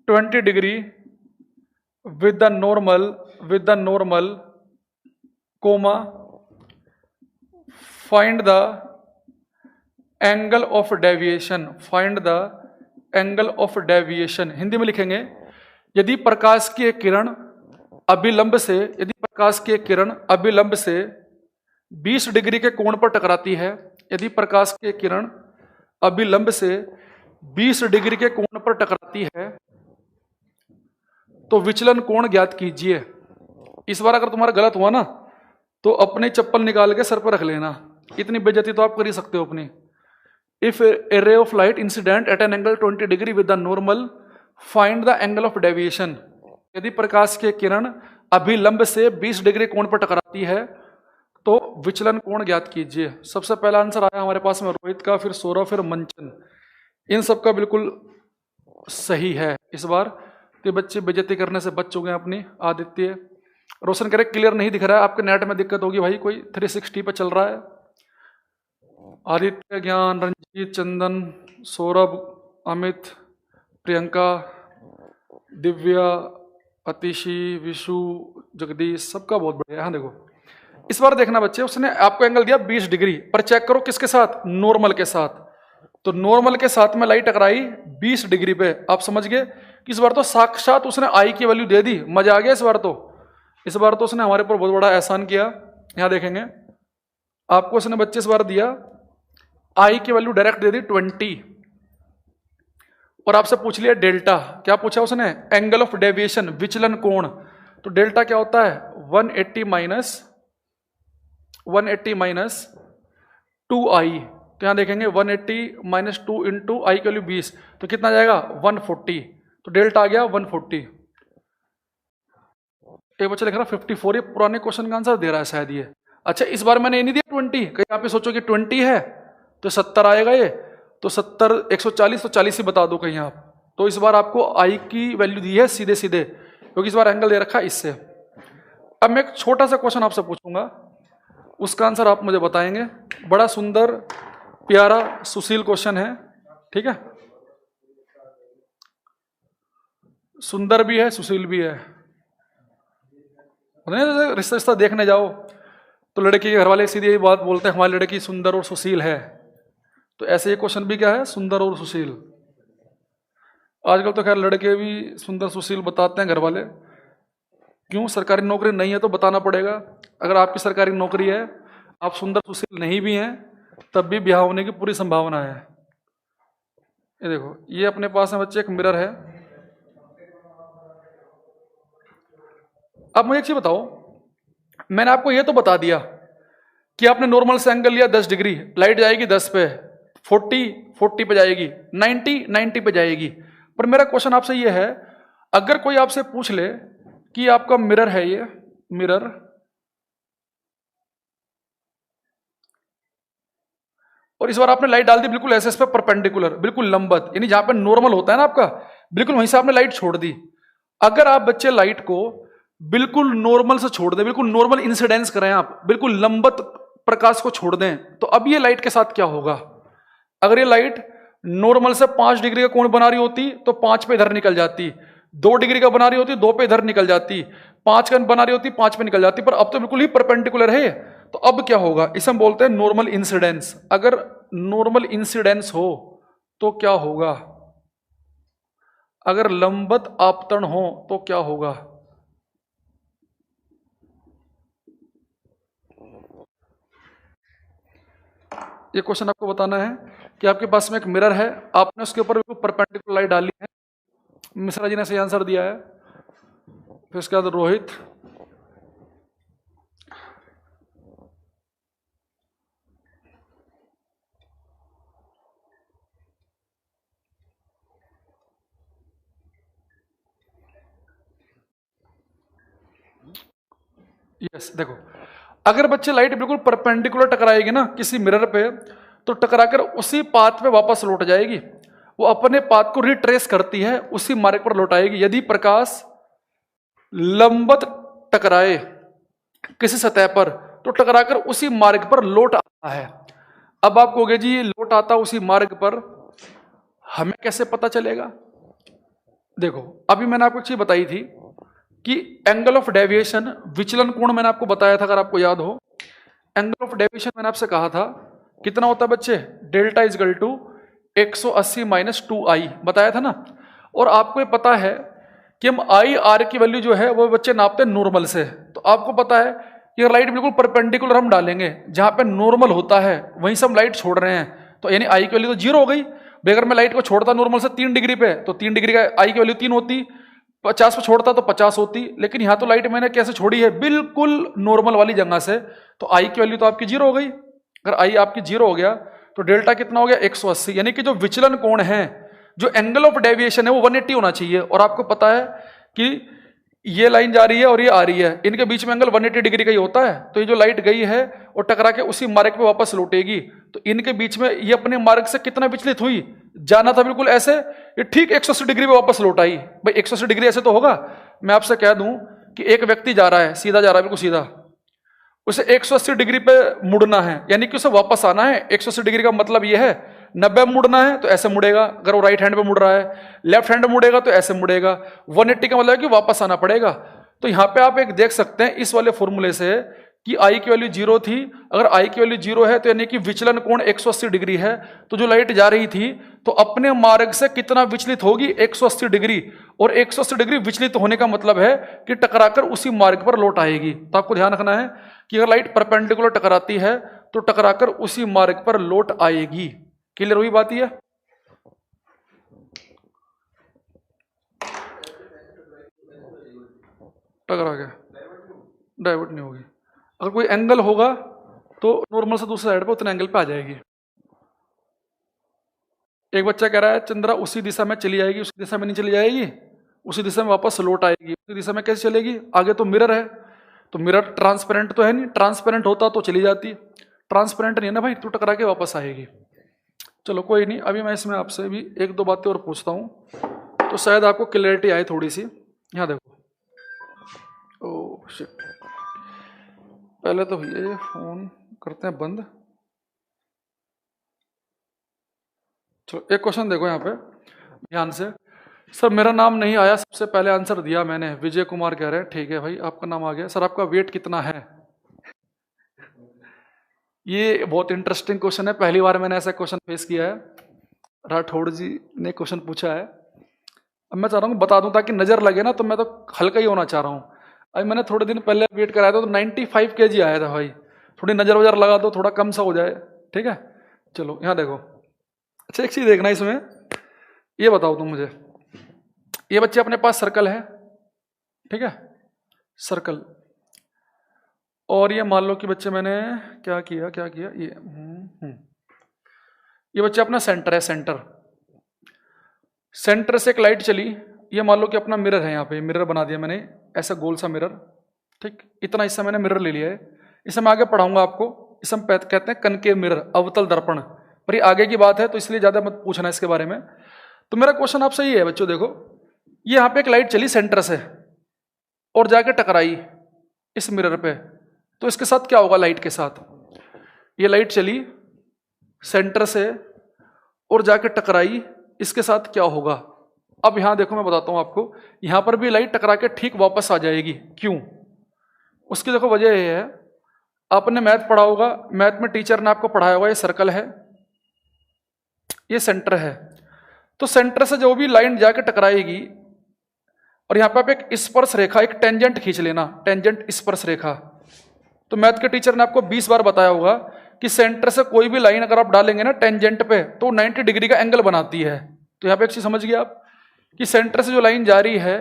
20 degree with the normal comma find the angle of deviation, find the angle of deviation। Hindi में लिखेंगे, यदि प्रकाश की एक किरण अभिलंब से, यदि प्रकाश की एक किरण अभिलंब से 20 डिग्री के कोण पर टकराती है, यदि प्रकाश की एक किरण अभिलंब से 20 डिग्री के कोण पर टकराती है, तो विचलन कोण ज्ञात कीजिए। इस बार अगर तुम्हारा गलत हुआ ना, तो अपनी चप्पल निकाल के सर पर रख लेना, इतनी बेइज्जती तो आप कर ही सकते हो अपनी। If A ray of light incident at an angle 20 degree with the normal find the angle of deviation. यदि प्रकाश की किरण अभिलंब से 20 डिग्री कोण पर टकराती है, तो विचलन कोण ज्ञात कीजिए। सबसे पहला आंसर आया हमारे पास में रोहित का, फिर सौरभ, फिर मंचन। इन सब का बिल्कुल सही है। इस बार तो बच्चे बेइज्जती करने से बच चुके हैं अपनी। आदित्य, रोशन करे क्लियर नहीं दिख रहा है, आपके नेट में दिक्कत होगी भाई, कोई 360 पे चल रहा है। आदित्य, ज्ञान, रंजीत, चंदन, सौरभ, अमित, प्रियंका, दिव्या, अतिशी, विशु, जगदीश, सबका बहुत बढ़िया। हाँ देखो, इस बार देखना बच्चे, उसने आपको एंगल दिया 20 डिग्री, पर चेक करो किसके साथ, नॉर्मल के साथ। तो नॉर्मल के साथ में लाइट टकराई 20 डिग्री पे, आप समझ गए कि इस बार तो साक्षात उसने आई की वैल्यू दे दी। मजा आ गया इस बार तो। इस बार तो उसने हमारे ऊपर बहुत बड़ा एहसान किया। यहां देखेंगे आपको उसने बच्चे इस बार दिया आई की वैल्यू डायरेक्ट दे दी 20, और आपसे पूछ लिया डेल्टा। क्या पूछा उसने, एंगल ऑफ डेविएशन, विचलन कोण। तो डेल्टा क्या होता है 180 माइनस 2i। तो यहां देखेंगे 180 माइनस 2 इंटू आई की वैल्यू 20, तो कितना जाएगा 140। तो डेल्टा आ गया 140। एक बच्चा लिख रहा 54, ये पुराने क्वेश्चन का आंसर दे रहा है शायद ये। अच्छा, इस बार मैंने ये नहीं दिया 20, कहीं आप सोचो कि 20 है तो 70 आएगा ये, तो 70 140 तो 40 ही बता दो कहीं आप। तो इस बार आपको आई की वैल्यू दी है सीधे सीधे, क्योंकि इस बार एंगल दे रखा है इससे। अब मैं एक छोटा सा क्वेश्चन आपसे पूछूंगा, उसका आंसर आप मुझे बताएंगे। बड़ा सुंदर प्यारा सुशील क्वेश्चन है, ठीक है, सुंदर भी है सुशील भी है। रिश्ता रिश्ता देखने जाओ तो लड़की के घर वाले सीधी यही बात बोलते हैं, हमारी लड़की सुंदर और सुशील है। तो ऐसे ये क्वेश्चन भी क्या है, सुंदर और सुशील। आजकल तो खैर लड़के भी सुंदर सुशील बताते हैं घर वाले, क्यों? सरकारी नौकरी नहीं है तो बताना पड़ेगा। अगर आपकी सरकारी नौकरी है, आप सुंदर सुशील नहीं भी हैं, तब भी ब्याह होने की पूरी संभावना है। ये देखो, ये अपने पास में बच्चे एक मिरर है। अब मुझे एक चीज बताओ, मैंने आपको ये तो बता दिया कि आपने नॉर्मल से एंगल लिया 10 डिग्री, लाइट जाएगी 10 पे, 40 पे जाएगी, 90 पे जाएगी। पर मेरा क्वेश्चन आपसे ये है, अगर कोई आपसे पूछ ले कि आपका मिरर है, ये मिरर, और इस बार आपने लाइट डाल दी बिल्कुल एसएस पे परपेंडिकुलर, बिल्कुल लंबवत, यानी जहां पे नॉर्मल होता है ना आपका, बिल्कुल वहीं से आपने लाइट छोड़ दी। अगर आप बच्चे लाइट को बिल्कुल नॉर्मल से छोड़ दें, बिल्कुल नॉर्मल इंसिडेंस करें, आप बिल्कुल लंबवत प्रकाश को छोड़ दें, तो अब ये लाइट के साथ क्या होगा? अगर ये लाइट नॉर्मल से 5 डिग्री का कोण बना रही होती तो 5 पे इधर निकल जाती, 2 डिग्री का बना रही होती 2 पे इधर निकल जाती, 5 का बना रही होती 5 पे निकल जाती, पर अब तो बिल्कुल ही परपेंडिकुलर है। तो अब क्या होगा? इसे हम बोलते हैं नॉर्मल इंसिडेंस। अगर नॉर्मल इंसिडेंस हो तो क्या होगा? अगर लंबवत आपतन हो तो क्या होगा? ये क्वेश्चन आपको बताना है कि आपके पास में एक मिरर है, आपने उसके ऊपर बिल्कुल परपेंडिकुलर लाइट डाली है। मिश्रा जी ने सही आंसर दिया है। फिर उसके बाद रोहित, यस। देखो, अगर बच्चे लाइट बिल्कुल परपेंडिकुलर टकराएगी ना किसी मिरर पे, तो टकराकर उसी पाथ पे वापस लौट जाएगी। वो अपने पाथ को रिट्रेस करती है, उसी मार्ग पर लौट आएगी। यदि प्रकाश लंबवत टकराए किसी सतह पर, तो टकराकर उसी मार्ग पर लौट आता है। अब आप कहोगे जी, ये लौट आता उसी मार्ग पर, हमें कैसे पता चलेगा? देखो, अभी मैंने आपको एक चीज बताई थी कि एंगल ऑफ डेविएशन, विचलन कोण मैंने आपको बताया था, अगर आपको याद हो। एंगल ऑफ डेविएशन मैंने आपसे कहा था कितना होता है बच्चे? Delta is equal to 180 minus 2i, बताया था ना। और आपको ये पता है कि हम आई आर की वैल्यू जो है वो बच्चे नापते हैं नॉर्मल से। तो आपको पता है कि लाइट बिल्कुल परपेंडिकुलर हम डालेंगे, जहां पे नॉर्मल होता है वहीं से हम लाइट छोड़ रहे हैं, तो यानी आई की वैल्यू तो 0 हो गई। अगर मैं लाइट को छोड़ता नॉर्मल से 3 डिग्री पे, तो 3 डिग्री का आई की वैल्यू 3 होती, 50 पे छोड़ता तो 50 होती। लेकिन यहां तो लाइट मैंने कैसे छोड़ी है? बिल्कुल नॉर्मल वाली जगह से, तो आई की वैल्यू तो आपकी 0 हो गई। अगर आई आपकी 0 हो गया तो डेल्टा कितना हो गया? 180। यानी कि जो विचलन कोण है, जो एंगल ऑफ डेविएशन है, वो 180 होना चाहिए। और आपको पता है कि ये लाइन जा रही है और ये आ रही है, इनके बीच में एंगल 180 डिग्री का ही होता है। तो ये जो लाइट गई है और टकरा के उसी मार्ग पे वापस लौटेगी, तो इनके बीच में ये अपने मार्ग से कितना विचलित हुई? जाना था बिल्कुल ऐसे, ये ठीक 180 डिग्री पे वापस लौट आई। भाई 180 डिग्री ऐसे तो होगा? मैं आपसे कह दूं कि एक व्यक्ति जा रहा है, सीधा जा रहा है, बिल्कुल सीधा, उसे 180 डिग्री पे मुड़ना है, यानी कि उसे वापस आना है। 180 डिग्री का मतलब यह है 90 में मुड़ना है तो ऐसे मुड़ेगा, अगर वो राइट हैंड पे मुड़ रहा है, लेफ्ट हैंड में मुड़ेगा तो ऐसे मुड़ेगा। 180 का मतलब है कि वापस आना पड़ेगा। तो यहां पे आप एक देख सकते हैं इस वाले फॉर्मूले से कि आई की वैल्यू 0 थी। अगर आई की वैल्यू 0 है तो यानी कि विचलन कोण 180 डिग्री है, तो जो लाइट जा रही थी तो अपने मार्ग से कितना विचलित होगी? 180 डिग्री। और 180 डिग्री विचलित होने का मतलब है कि टकराकर उसी मार्ग पर लौट आएगी। तो आपको ध्यान रखना है कि अगर लाइट परपेंडिकुलर टकराती है तो टकराकर उसी मार्ग पर लौट आएगी। क्लियर हुई बात? ये टकरा गया, डाइवर्ट नहीं होगी। अगर कोई एंगल होगा तो नॉर्मल से दूसरे साइड पे उतने एंगल पे आ जाएगी। एक बच्चा कह रहा है चंद्रा उसी दिशा में चली जाएगी, उसी दिशा में नहीं चली जाएगी, उसी दिशा में वापस लौट आएगी। उसी दिशा में कैसे चलेगी? आगे तो मिरर है, तो मिरर ट्रांसपेरेंट तो है नहीं, ट्रांसपेरेंट होता तो चली जाती, ट्रांसपेरेंट नहीं है ना भाई, तो टकरा के वापस आएगी। चलो कोई नहीं, अभी मैं इसमें आपसे भी 1-2 बातें और पूछता हूँ। तो शायद आपको क्लैरिटी आए थोड़ी सी। यहाँ देखो, ओह शिट, पहले तो ये फोन करते हैं बंद। चलो एक क्वेश्चन देखो यहाँ पे ध्यान से। सर मेरा नाम नहीं आया, सबसे पहले आंसर दिया मैंने, विजय कुमार कह रहे हैं। ठीक है भाई, आपका नाम आ गया। सर आपका वेट कितना है? ये बहुत इंटरेस्टिंग क्वेश्चन है, पहली बार मैंने ऐसा क्वेश्चन फेस किया है। राठौड़ जी ने क्वेश्चन पूछा है। अब मैं चाह रहा हूँ बता दूं ताकि नजर लगे ना, तो मैं तो हल्का ही होना चाह रहा हूँ। अभी मैंने थोड़े दिन पहले वेट कराया था तो 95 kg आया था भाई। थोड़ी नजर वजर लगा दो, थोड़ा कम सा हो जाए। ठीक है, चलो यहाँ देखो। अच्छा एक चीज देखना इसमें, ये बताओ तुम मुझे, ये बच्चे अपने पास सर्कल है, ठीक है, सर्कल। और ये मान लो कि बच्चे मैंने क्या किया ये बच्चे अपना सेंटर है, सेंटर से एक लाइट चली। ये मान लो कि अपना मिरर है, यहाँ पे मिरर बना दिया मैंने, ऐसा गोल सा मिरर। ठीक, इतना हिस्सा मैंने मिरर ले लिया है। इसे मैं आगे पढ़ाऊंगा आपको। इसे हम कहते हैं कनकेव मिरर, अवतल दर्पण। पर ये आगे की बात है तो इसलिए ज्यादा मत पूछना इसके बारे में। तो मेरा क्वेश्चन आपसे ये है बच्चों, देखो ये यहाँ पे एक लाइट चली सेंटर से और जाके टकराई इस मिरर पे, तो इसके साथ क्या होगा? लाइट के साथ ये लाइट चली सेंटर से और जाके टकराई, इसके साथ क्या होगा? अब यहां देखो मैं बताता हूं आपको, यहां पर भी लाइट टकरा के ठीक वापस आ जाएगी। क्यों? उसकी देखो वजह यह है, आपने मैथ पढ़ा होगा, मैथ में टीचर ने आपको पढ़ाया होगा, ये सर्कल है, ये सेंटर है। तो सेंटर से जो भी लाइन जाके टकराएगी, और यहां पर आप एक स्पर्श रेखा, एक टेंजेंट खींच लेना, टेंजेंट स्पर्श रेखा। तो मैथ के टीचर ने आपको 20 बार बताया होगा कि सेंटर से कोई भी लाइन अगर आप डालेंगे ना टेंजेंट पे, तो 90 डिग्री का एंगल बनाती है। तो यहाँ पे एक चीज समझ गए आप कि सेंटर से जो लाइन जा रही है,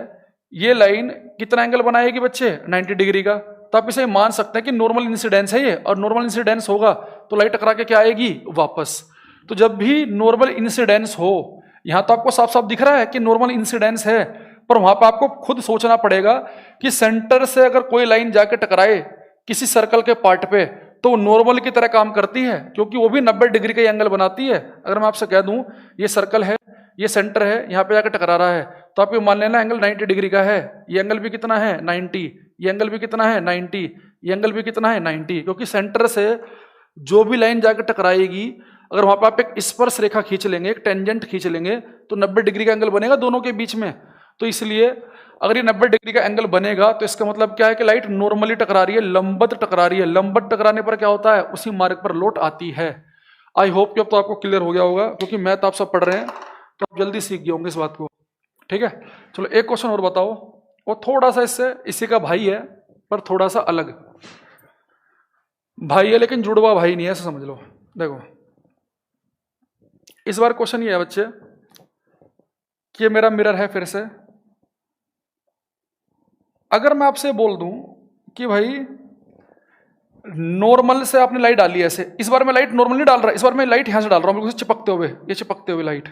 ये लाइन कितना एंगल बनाएगी बच्चे? 90 डिग्री का। तो आप इसे मान सकते हैं कि नॉर्मल इंसिडेंस है ये, और नॉर्मल इंसिडेंस होगा तो लाइट टकरा के क्या आएगी? वापस। तो जब भी नॉर्मल इंसिडेंस हो, यहां तो आपको साफ साफ दिख रहा है कि नॉर्मल इंसिडेंस है, पर वहां पर आपको खुद सोचना पड़ेगा कि सेंटर से अगर कोई लाइन जाके टकराए किसी सर्कल के पार्ट पे, तो नॉर्मल की तरह काम करती है, क्योंकि वो भी 90 डिग्री का एंगल बनाती है। अगर मैं आपसे कह दूं ये सर्कल है, ये सेंटर है, यहाँ पे जाकर टकरा रहा है, तो आप ये मान लेना एंगल 90 डिग्री का है। ये एंगल भी कितना है? 90। ये एंगल भी कितना है? 90। ये एंगल भी कितना है? 90। क्योंकि सेंटर से जो भी लाइन जाकर टकराएगी, अगर वहां पर आप एक स्पर्श रेखा खींच लेंगे, एक टेंजेंट खींच लेंगे, तो 90 डिग्री का एंगल बनेगा दोनों के बीच में। तो इसलिए अगर ये 90 डिग्री का एंगल बनेगा, तो इसका मतलब क्या है कि लाइट नॉर्मली टकरा रही है, लंबवत टकरा रही है। लंबवत टकराने पर क्या होता है? उसी मार्ग पर लौट आती है। आई होप कि अब तो आपको क्लियर हो गया होगा, क्योंकि मैथ आप सब पढ़ रहे हैं तो आप जल्दी सीख गए होंगे इस बात को। ठीक है, चलो एक क्वेश्चन और बताओ। वो थोड़ा सा इससे इसी का भाई है, पर थोड़ा सा अलग भाई है, लेकिन जुड़वा भाई नहीं है, ऐसा समझ लो। देखो इस बार क्वेश्चन ये है बच्चे कि ये मेरा मिरर है। फिर से अगर मैं आपसे बोल दूं कि भाई नॉर्मल से आपने लाइट डाली ऐसे, इस बार मैं लाइट नॉर्मल नहीं डाल रहा, इस बार मैं लाइट यहां से डाल रहा हूं, बिल्कुल चिपकते हुए, ये चिपकते हुए लाइट।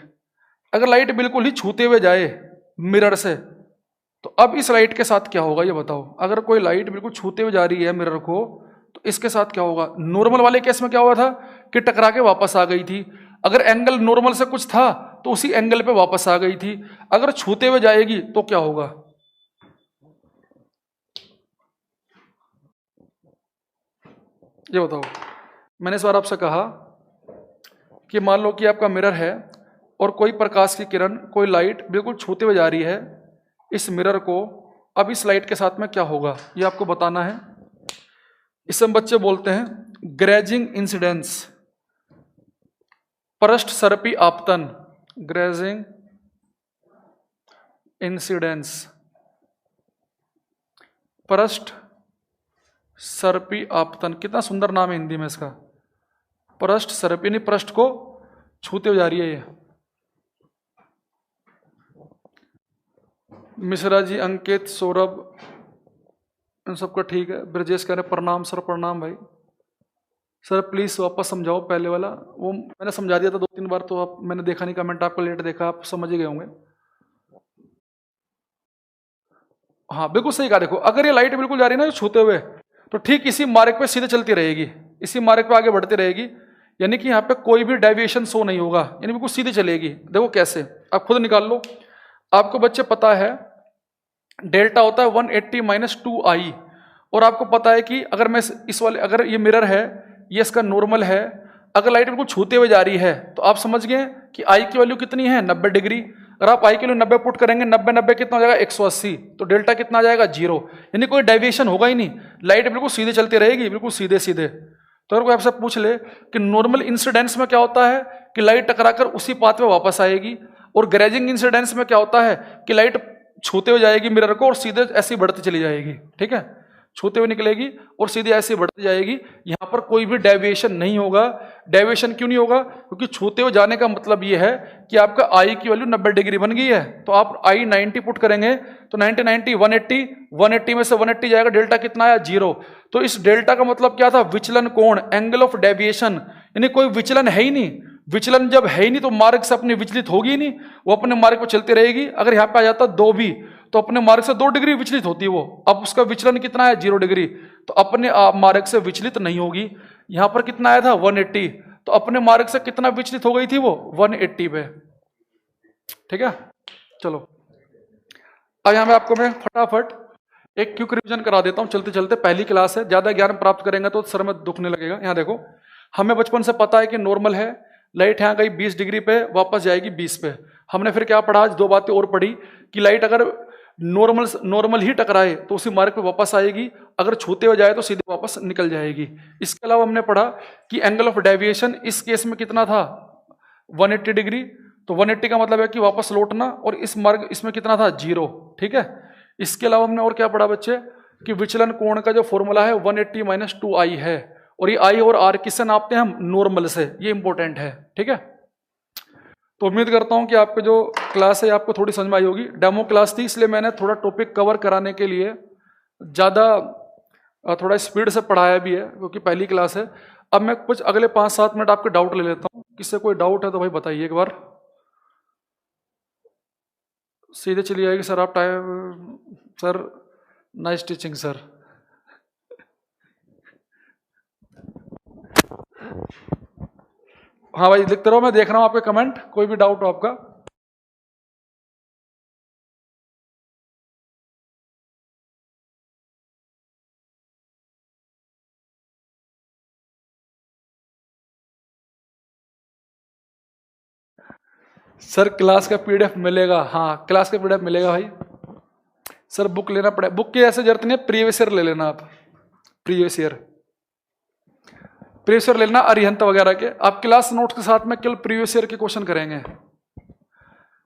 अगर लाइट बिल्कुल ही छूते हुए जाए मिरर से, तो अब इस लाइट के साथ क्या होगा ये बताओ। अगर कोई लाइट बिल्कुल छूते हुए जा रही है मिरर को, तो इसके साथ क्या होगा? नॉर्मल वाले केस में क्या हुआ था कि टकरा के वापस आ गई थी। अगर एंगल नॉर्मल से कुछ था तो उसी एंगल पे वापस आ गई थी। अगर छूते हुए जाएगी तो क्या होगा? ये बताओ। मैंने इस बार आपसे कहा कि मान लो कि आपका मिरर है और कोई प्रकाश की किरण, कोई लाइट बिल्कुल छूते हुए जा रही है इस मिरर को। अब इस लाइट के साथ में क्या होगा ये आपको बताना है। इसे हम बच्चे बोलते हैं ग्रेजिंग इंसिडेंस, पृष्ठ सर्पी आपतन, ग्रेजिंग इंसिडेंस, पृष्ठ सर्पी आपतन। कितना सुंदर नाम है हिंदी में इसका, पृष्ठ सर्पी, नहीं पृष्ठ को छूते हुए जा रही है ये। मिश्रा जी, अंकित, सौरभ, इन सबका ठीक है। ब्रजेश कह रहे प्रणाम सर। प्रणाम भाई। सर प्लीज वापस समझाओ पहले वाला, वो मैंने समझा दिया था 2-3 बार, तो आप मैंने देखा नहीं, कमेंट आपको लेट देखा, आप समझ ही गए होंगे। हाँ बिल्कुल सही कहा। देखो अगर ये लाइट बिल्कुल जा रही है ना छूते हुए, तो ठीक इसी मार्ग पे सीधे चलती रहेगी, इसी मार्ग पे आगे बढ़ती रहेगी, यानी कि यहाँ पे कोई भी डेविएशन शो नहीं होगा, यानी बिल्कुल सीधे चलेगी। देखो कैसे, आप खुद निकाल लो। आपको बच्चे पता है डेल्टा होता है 180 माइनस 2i, और आपको पता है कि अगर मैं इस वाले, अगर ये मिरर है, ये इसका नॉर्मल है, अगर लाइट बिल्कुल छूते हुए जा रही है तो आप समझ गए कि आई की वैल्यू कितनी है 90 डिग्री। अगर आप आई की वैल्यू 90 पुट करेंगे, 90 90 कितना हो जाएगा 180, तो डेल्टा कितना आ जाएगा 0, यानी कोई डेविएशन होगा ही नहीं, लाइट बिल्कुल सीधे चलती रहेगी, बिल्कुल सीधे सीधे। तो अगर कोई आपसे पूछ ले कि नॉर्मल इंसिडेंस में क्या होता है कि लाइट टकराकर उसी पाथ में वापस आएगी, और ग्रेजिंग इंसिडेंस में क्या होता है कि लाइट छूते हुए जाएगी मिरर को और सीधे ऐसे बढ़ती चली जाएगी, ठीक है, छूते हुए निकलेगी और सीधे ऐसे बढ़ती जाएगी। यहां पर कोई भी डेविएशन नहीं होगा। डेविएशन क्यों नहीं होगा? क्योंकि छूते हुए जाने का मतलब यह है कि आपका आई की वैल्यू 90 डिग्री बन गई है, तो आप आई 90 पुट करेंगे तो 90 90 180 में से 180 जाएगा, डेल्टा कितना आया 0। तो इस डेल्टा का मतलब क्या था? विचलन कोण, एंगल ऑफ डेविएशन, यानी कोई विचलन है ही नहीं। विचलन जब है ही नहीं तो मार्ग से अपनी विचलित होगी ही नहीं, वो अपने मार्ग पर चलती रहेगी। अगर यहाँ पे आ जाता 2 भी तो अपने मार्ग से 2 डिग्री विचलित होती है वो, अब उसका विचलन कितना है 0 डिग्री, तो अपने मार्ग से विचलित नहीं होगी। यहां पर कितना आया था 180, तो अपने मार्ग से कितना विचलित हो गई थी वो 180 पे, ठीक है। चलो अब यहां पे आपको मैं फटाफट एक क्विक रिवीजन करा देता हूं चलते चलते। पहली क्लास है, ज्यादा ज्ञान प्राप्त करेंगे तो सर में दुखने लगेगा। यहां देखो, हमें बचपन से पता है कि नॉर्मल है, लाइट यहाँ गई 20 डिग्री पे, वापस जाएगी 20 पे। हमने फिर क्या पढ़ा? आज 2 बातें और पढ़ी कि लाइट अगर नॉर्मल ही टकराए तो उसी मार्ग पे वापस आएगी, अगर छूते हुए जाए तो सीधे वापस निकल जाएगी। इसके अलावा हमने पढ़ा कि एंगल ऑफ डेविएशन इस केस में कितना था 180 डिग्री, तो 180 का मतलब है कि वापस लौटना, और इस मार्ग इसमें कितना था 0, ठीक है। इसके अलावा हमने और क्या पढ़ा बच्चे कि विचलन कोण का जो फॉर्मूला है 180 माइनस 2i है, और ये आई और आर किससे नापते हैं हम? नॉर्मल से, ये इंपॉर्टेंट है, ठीक है। तो उम्मीद करता हूं कि आपको जो क्लास है आपको थोड़ी समझ में आई होगी। डेमो क्लास थी इसलिए मैंने थोड़ा टॉपिक कवर कराने के लिए ज़्यादा थोड़ा स्पीड से पढ़ाया भी है, क्योंकि पहली क्लास है। अब मैं कुछ अगले 5-7 मिनट आपके डाउट ले लेता हूं, किससे कोई डाउट है तो भाई बताइए एक बार। सीधे चली आएगी सर, आप time sir, nice teaching sir. हाँ भाई लिखते रहो, मैं देख रहा हूं आपके कमेंट, कोई भी डाउट हो आपका। सर क्लास का पीडीएफ मिलेगा? हाँ क्लास का पीडीएफ मिलेगा भाई। सर बुक लेना पड़ेगा? बुक की ऐसे जरूरत नहीं है, प्रीवियस ईयर ले लेना आप, प्रीवियस ईयर लेना अरिहंत वगैरह के। आप क्लास नोट्स के साथ में केवल प्रीवियस ईयर के क्वेश्चन करेंगे।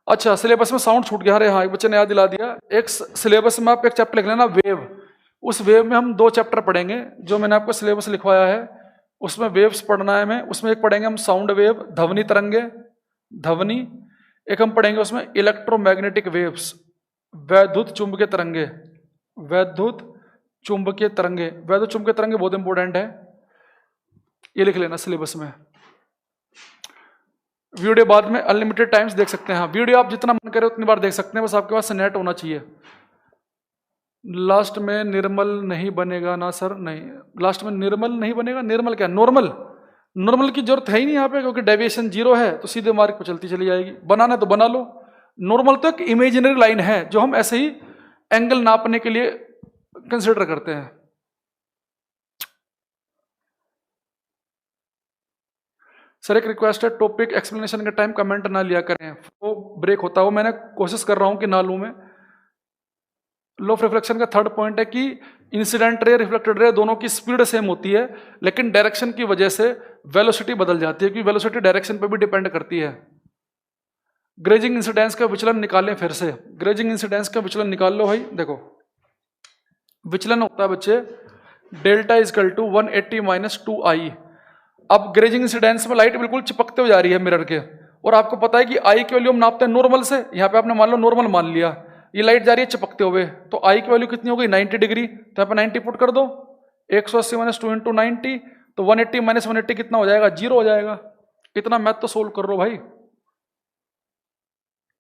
अच्छा सिलेबस में साउंड छूट गया, अरे हाँ एक बच्चे ने याद दिला दिया। एक सिलेबस में आप एक चैप्टर लिख लेना वेव, उस वेव में हम 2 चैप्टर पढ़ेंगे, जो मैंने आपको सिलेबस लिखवाया है उसमें वेव्स पढ़ना है हमें। उसमें एक पढ़ेंगे हम साउंड वेव, ध्वनि तरंगे, ध्वनि। एक हम पढ़ेंगे उसमें इलेक्ट्रोमैग्नेटिक वेव्स, वैद्युत चुंबकीय तरंगे, वैद्युत चुंबकीय तरंगे। वैद्युत चुंबकीय तरंगे बहुत इंपॉर्टेंट है, ये लिख लेना सिलेबस में। वीडियो बाद में अनलिमिटेड टाइम्स देख सकते हैं। हाँ वीडियो आप जितना मन करे उतनी बार देख सकते हैं, बस आपके पास नेट होना चाहिए। लास्ट में निर्मल नहीं बनेगा ना सर? नहीं, लास्ट में निर्मल नहीं बनेगा। निर्मल क्या? नॉर्मल की जरूरत है ही नहीं यहाँ पे, क्योंकि डेविएशन 0 है तो सीधे मार्ग पर चलती चली जाएगी। बनाना तो बना लो। नॉर्मल तो एक इमेजिनरी लाइन है जो हम ऐसे ही एंगल नापने के लिए कंसिडर करते हैं। सर एक रिक्वेस्ट है, टॉपिक एक्सप्लेनेशन के टाइम कमेंट ना लिया करें, वो ब्रेक होता है। वो मैंने कोशिश कर रहा हूं कि ना लूं मैं। लो ऑफ रिफ्लेक्शन का 3rd पॉइंट है कि इंसिडेंट रे रिफ्लेक्टेड रे दोनों की स्पीड सेम होती है, लेकिन डायरेक्शन की वजह से वेलोसिटी बदल जाती है, क्योंकि वेलोसिटी डायरेक्शन पर भी डिपेंड करती है। ग्रेजिंग इंसिडेंस का विचलन निकालें फिर से। ग्रेजिंग इंसिडेंस का विचलन निकाल लो भाई। देखो विचलन होता है बच्चे delta is equal to 180 minus 2i। अब ग्रेजिंग इंसिडेंस में लाइट बिल्कुल चिपकते हुए जा रही है मिरर के, और आपको पता है कि आई की वैल्यू हम नापते हैं नॉर्मल से। यहाँ पे आपने मान लो नॉर्मल मान लिया, ये लाइट जा रही है चिपकते हुए, तो आई की वैल्यू कितनी हो गई 90 डिग्री। तो यहाँ पे 90 पुट कर दो, 180 माइनस 2 इंटू 90, तो 180 माइनस 180 कितना हो जाएगा? 0 हो जाएगा। इतना मैथ तो सोल्व कर लो भाई,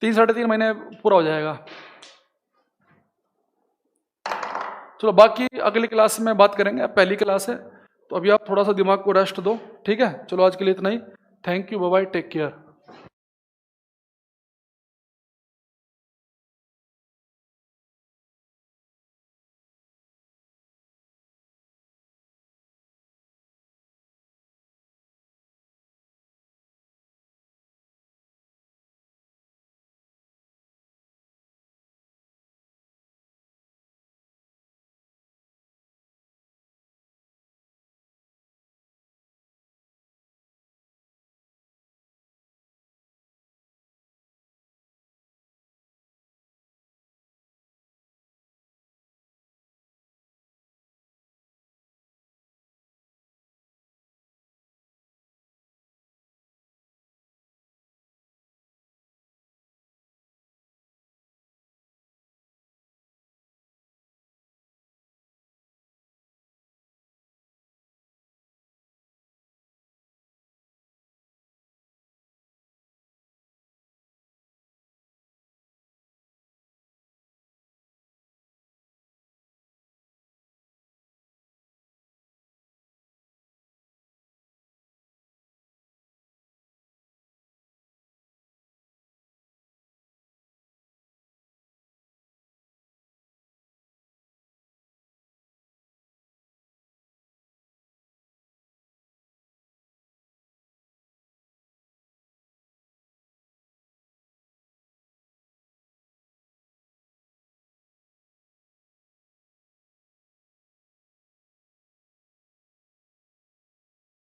3-3.5 महीने पूरा हो जाएगा। चलो बाकी अगली क्लास में बात करेंगे, अब पहली क्लास है तो अभी आप थोड़ा सा दिमाग को रेस्ट दो, ठीक है। चलो आज के लिए इतना ही। Thank you, bye bye, take care.